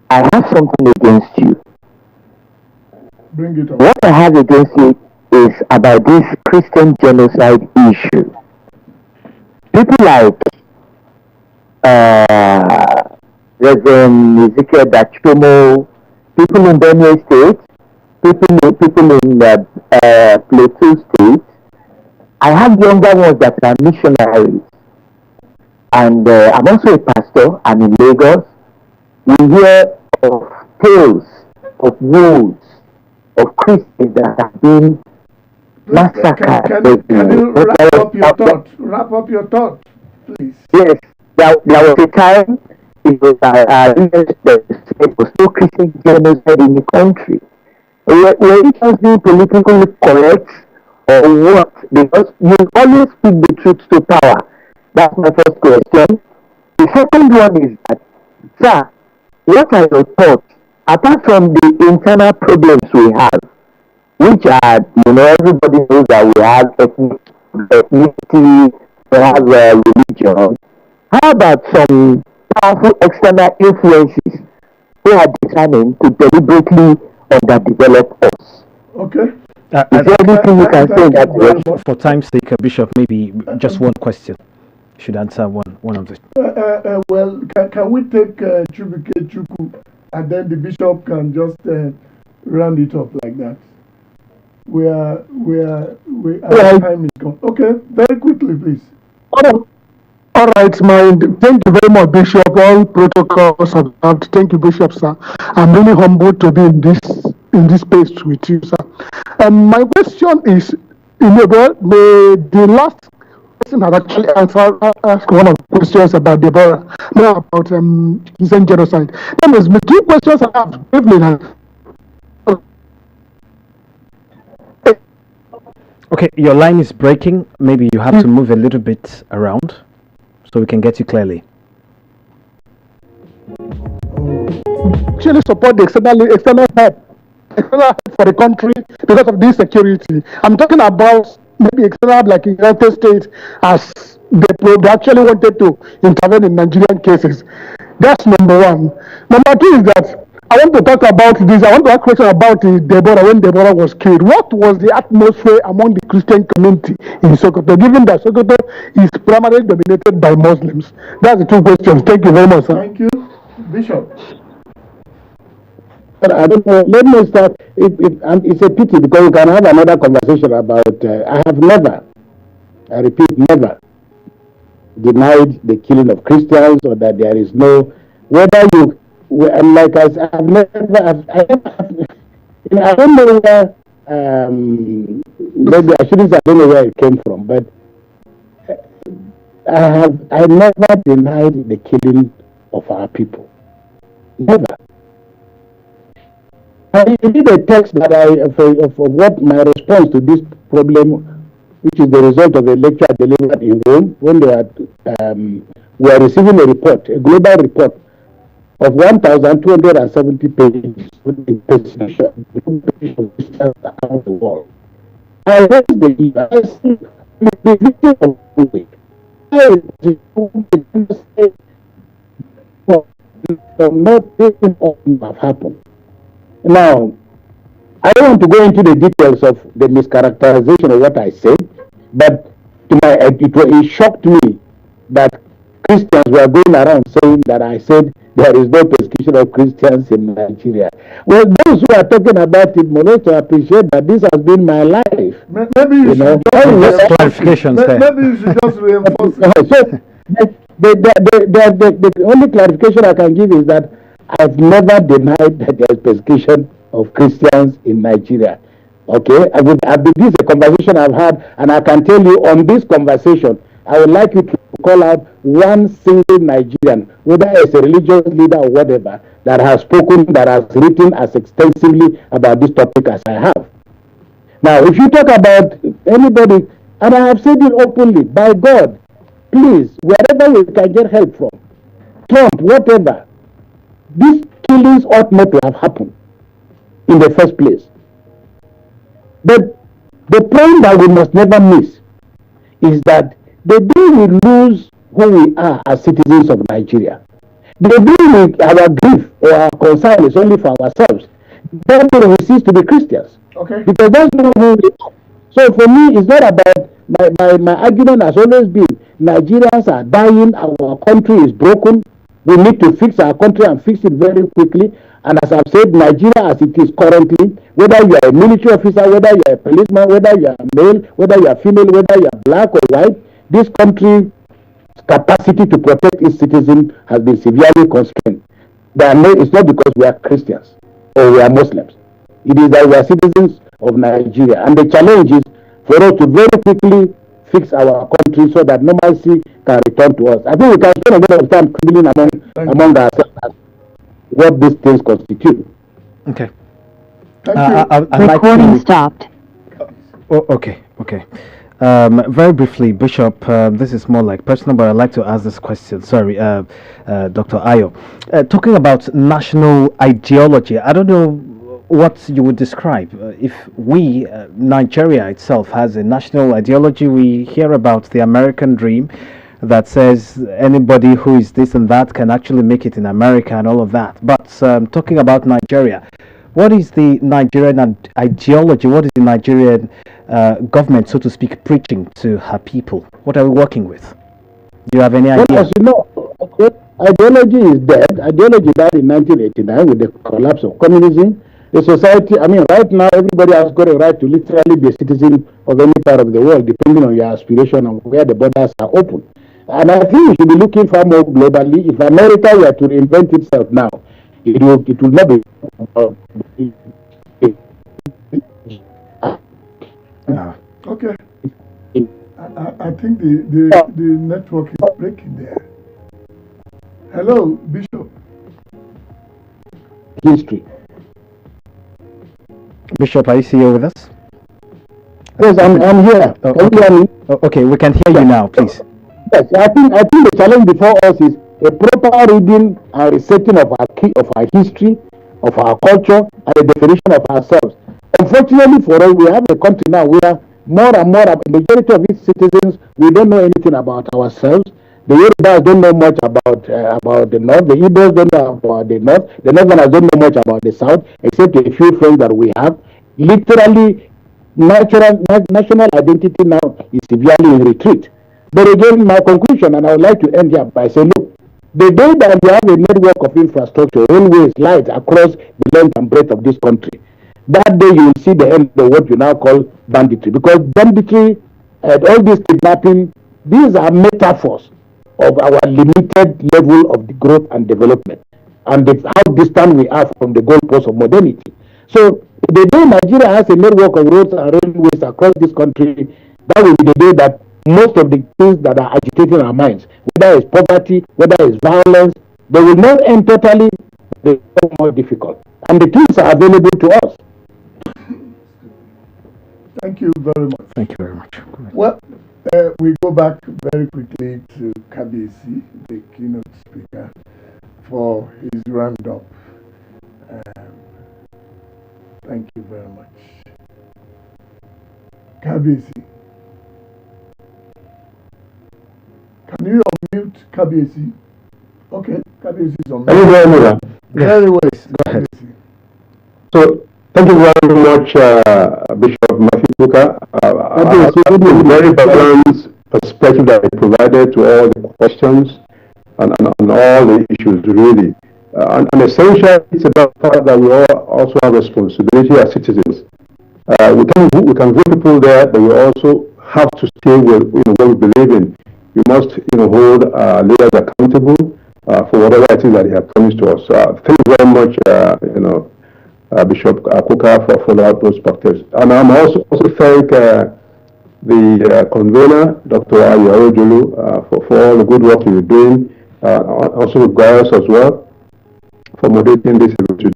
Speaker 7: I have something against you.
Speaker 1: Bring it on.
Speaker 7: What I have against you is about this Christian genocide issue. People like Reverend Nigerian, people in Benue State, people in Plateau State. I have younger ones that are missionaries. And I'm also a pastor. I'm in Lagos. We hear of tales of wolves, of Christians that have been massacred.
Speaker 1: Can you wrap up your thought? Wrap up your thought, please.
Speaker 7: Yes. There was a time there was no Christian genocide in the country. Were it just being politically correct or what? Because you always speak the truth to power. That's my first question. The second one is that, sir, what are your thoughts, apart from the internal problems we have, which are, everybody knows that we have ethnicity, we have religion. How about some powerful external influences who are determined to deliberately underdevelop us?
Speaker 1: Okay.
Speaker 7: Is there anything you can say in that direction?
Speaker 4: For time's sake, Bishop, maybe just one question. You should answer one of the.
Speaker 1: Well, can we take Ċivike and then the bishop can just round it up like that? Our time is gone. Okay, very quickly, please.
Speaker 6: All right, thank you very much, Bishop. All protocols observed. Thank you, Bishop, sir. I'm really humbled to be in this space with you, sir. My question is, the last person had actually asked one of the questions about Deborah, now about Christian genocide. Then there's two questions I have briefly.
Speaker 4: Okay, your line is breaking. Maybe you have to move a little bit around so we can get you clearly.
Speaker 6: Actually support the external help for the country because of this security. I'm talking about maybe external help like the United States, as they actually wanted to intervene in Nigerian cases. That's number one. Number two is that I want to talk about this. I want to ask a question about Deborah, when Deborah was killed. What was the atmosphere among the Christian community in Sōʟkòtò, given that Sōʟkòtò is primarily dominated by Muslims? That's the two questions. Thank you very much, sir.
Speaker 1: Thank you. Bishop.
Speaker 3: I don't know. Let me start. It's a pity because we can have another conversation about. I have never, I repeat, never denied the killing of Christians or that there is no. Whether you, like I've never, I don't know where. Maybe I shouldn't say I don't know where it came from, but I never denied the killing of our people. Never. I did a text that of what my response to this problem which is the result of a lecture delivered in Rome when they were receiving a report, a global report of 1,270 pages with the persecution of Christians around the world. I raised the issue. I said, the victim of conflict. Not taking all have happened. Now, I don't want to go into the details of the mischaracterization of what I said, but it shocked me that Christians were going around saying that I said there is no persecution of Christians in Nigeria. Well, those who are talking about it must appreciate that this has been my life.
Speaker 1: Maybe you should
Speaker 4: just clarifications there.
Speaker 1: Maybe you should just reinforce it.
Speaker 3: So, the only clarification I can give is that I've never denied that there is persecution of Christians in Nigeria. Okay, this is a conversation I've had, and I can tell you on this conversation, I would like you to call out one single Nigerian, whether it's a religious leader or whatever, that has spoken, that has written as extensively about this topic as I have. Now, if you talk about anybody, and I have said it openly, by God, please, wherever we can get help from, Trump, whatever, these killings ought not to have happened in the first place. But the point that we must never miss is that the day we lose who we are as citizens of Nigeria, the day our grief or our concern is only for ourselves, then we cease to be Christians.
Speaker 1: Okay.
Speaker 3: Because that's not who we are. So for me, it's not about, my argument has always been, Nigerians are dying, our country is broken, we need to fix our country and fix it very quickly. And as I've said, Nigeria as it is currently, whether you are a military officer, whether you are a policeman, whether you are male, whether you are female, whether you are black or white, this country's capacity to protect its citizens has been severely constrained. It's not because we are Christians or we are Muslims. It is that we are citizens of Nigeria. And the challenge is for us to very quickly fix our country so that normalcy can return to us. I think we can spend a lot of time quibbling among ourselves what these things constitute.
Speaker 4: Okay.
Speaker 8: Recording stopped.
Speaker 4: Oh, okay. Very briefly, Bishop, this is more like personal, but I'd like to ask this question. Sorry, Dr. Ayo. Talking about national ideology, I don't know what you would describe. If Nigeria itself has a national ideology, we hear about the American dream that says anybody who is this and that can actually make it in America and all of that. But talking about Nigeria, what is the Nigerian ideology? What is the Nigerian government, so to speak, preaching to her people? What are we working with? Do you have any idea?
Speaker 3: Well, as you know, ideology is dead. Ideology died in 1989 with the collapse of communism. The society, right now, everybody has got a right to literally be a citizen of any part of the world, depending on your aspiration and where the borders are open. And I think we should be looking far more globally. If America were to reinvent itself now, it will not be.
Speaker 1: Okay. I think the network is breaking there. Hello, Bishop.
Speaker 3: History.
Speaker 4: Bishop, are you still with us?
Speaker 3: Yes, I'm here.
Speaker 4: Oh,
Speaker 3: can you hear me?
Speaker 4: Oh, okay, we can hear you now, please.
Speaker 3: Yes, I think the challenge before us is a proper reading and resetting of our history, of our culture, and the definition of ourselves. Unfortunately for us, we have a country now where more and more, the majority of its citizens, we don't know anything about ourselves. The Yorubas don't know much about the North. The Igbos don't know about the North. The Northerners don't know much about the South, except a few friends that we have. Literally, national identity now is severely in retreat. But again, my conclusion, and I would like to end here by saying, look, the day that we have a network of infrastructure, railways, lights across the length and breadth of this country, that day you will see the end of what you now call banditry. Because banditry and all this kidnapping, these are metaphors of our limited level of the growth and development, and how distant we are from the goalposts of modernity. So the day Nigeria has a network of roads and railways across this country, that will be the day that most of the things that are agitating our minds, whether it's poverty, whether it's violence, they will not end totally, they become more difficult. And the tools are available to us.
Speaker 1: Thank you very much.
Speaker 4: Thank you very much.
Speaker 1: Well, we go back very quickly to Kabiyesi, the keynote speaker, for his roundup. Thank you very much. Kabiyesi. Can you unmute Kabiyesi? Okay, Kabiyesi is on mute. Very well.
Speaker 4: Go ahead.
Speaker 2: So, thank you very much, Bishop Matthew Kuka. Very balanced perspective that he provided to all the questions and all the issues, really. And essentially, it's about the fact that we all also have responsibility as citizens. We can vote people there, but we also have to stay with what we believe in. We must hold leaders accountable for whatever it is that they have promised to us. Thank you very much, Bishop Kuka, for those perspectives. And I'm also thank the convener, Dr. Yᴏᴜᴛᴜ, for all the good work you're doing. Also with Gaius as well for moderating this event.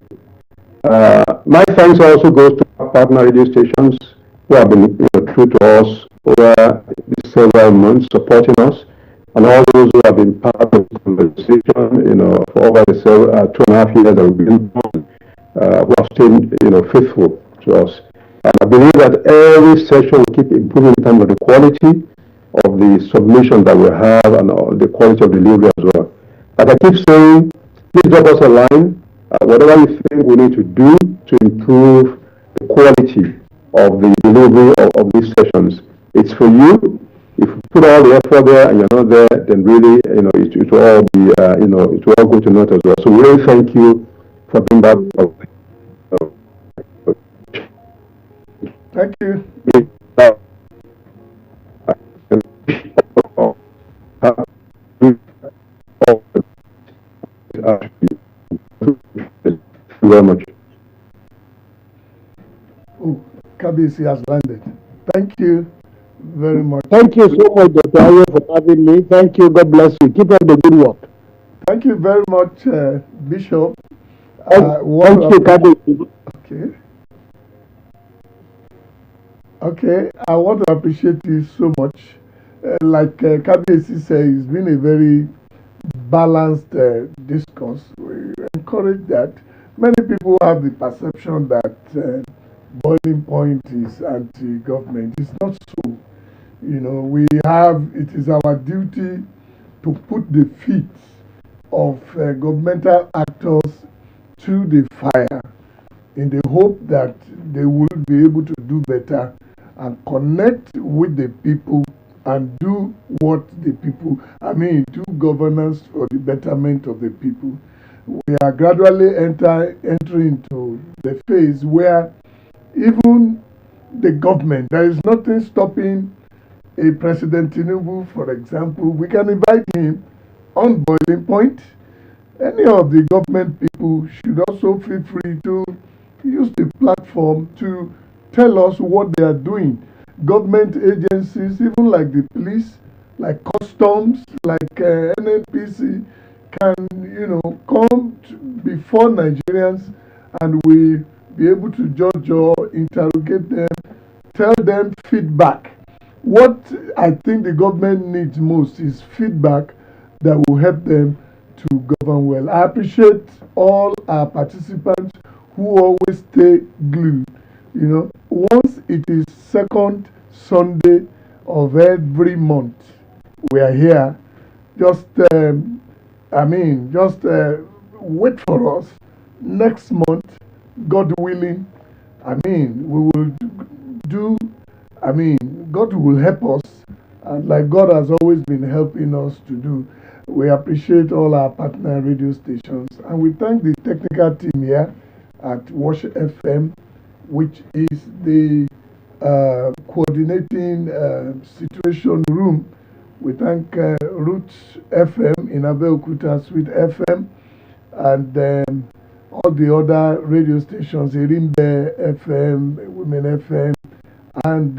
Speaker 2: My thanks also goes to our partner radio stations who have been true to us over these several months, supporting us, and all those who have been part of the conversation, for over the 2.5 years that we've been on, who have stayed, faithful to us. And I believe that every session will keep improving in terms of the quality of the submission that we have and the quality of delivery as well. As I keep saying, please drop us a line, whatever you think we need to do to improve the quality of the delivery of these sessions. It's for you. If you put all the effort there and you're not there, then really, it will all be, it will all go to naught as well. So we really thank you for being back.
Speaker 1: Thank you.
Speaker 2: Very much.
Speaker 1: Oh, Kabiyesi has landed. Thank you very much.
Speaker 3: Thank you so much, Dr. Ayo, for having me. Thank you. God bless you. Keep up the good work.
Speaker 1: Thank you very much, Bishop.
Speaker 3: Thank you, Kabiyesi.
Speaker 1: Okay. Okay, I want to appreciate you so much. Like Kabiyesi said, it's been a very balanced discourse. We encourage that. Many people have the perception that boiling point is anti-government. It's not so. It is our duty to put the feet of governmental actors to the fire in the hope that they will be able to do better and connect with the people and do what the people, do governance for the betterment of the people. We are gradually entering into the phase where even the government, there is nothing stopping a President Tinubu, for example. We can invite him on boiling point. Any of the government people should also feel free to use the platform to tell us what they are doing. Government agencies, even like the police, like customs, like NNPC, can come before Nigerians and we be able to judge or interrogate them, tell them feedback. What I think the government needs most is feedback that will help them to govern well. I appreciate all our participants who always stay glued. Once it is second Sunday of every month, we are here. Just wait for us. Next month, God willing, we will do, God will help us, and like God has always been helping us to do. We appreciate all our partner radio stations, and we thank the technical team here at Wash FM, which is the coordinating situation room. We thank Roots FM in Abeokuta, Sweet FM, and all the other radio stations, Irimbe FM, Women FM, and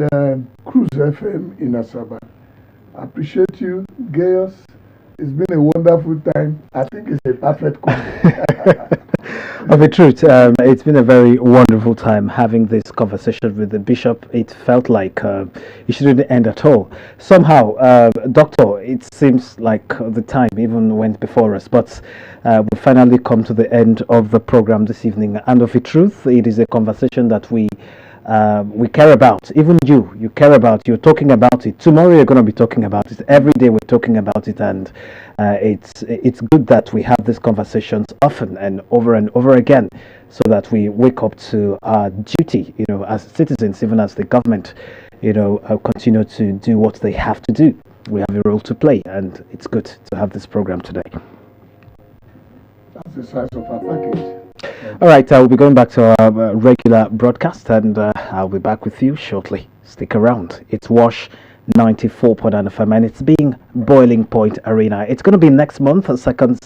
Speaker 1: Cruise FM in Asaba. I appreciate you, Gaius. It's been a wonderful time. I think it's a perfect call.
Speaker 4: Of the truth, it's been a very wonderful time having this conversation with the bishop. It felt like it shouldn't end at all. Somehow, Doctor, it seems like the time even went before us, but we finally come to the end of the program this evening. And of the truth, it is a conversation that we care about. Even you care about. You're talking about it. Tomorrow you're going to be talking about it. Every day we're talking about it, and it's good that we have these conversations often and over again, so that we wake up to our duty, as citizens, even as the government, continue to do what they have to do. We have a role to play, and it's good to have this program today.
Speaker 1: That's the size of our package.
Speaker 4: All right, we'll be going back to our regular broadcast, and I'll be back with you shortly. Stick around. It's Wash 94.9 FM, and it's being Boiling Point Arena. It's going to be next month, second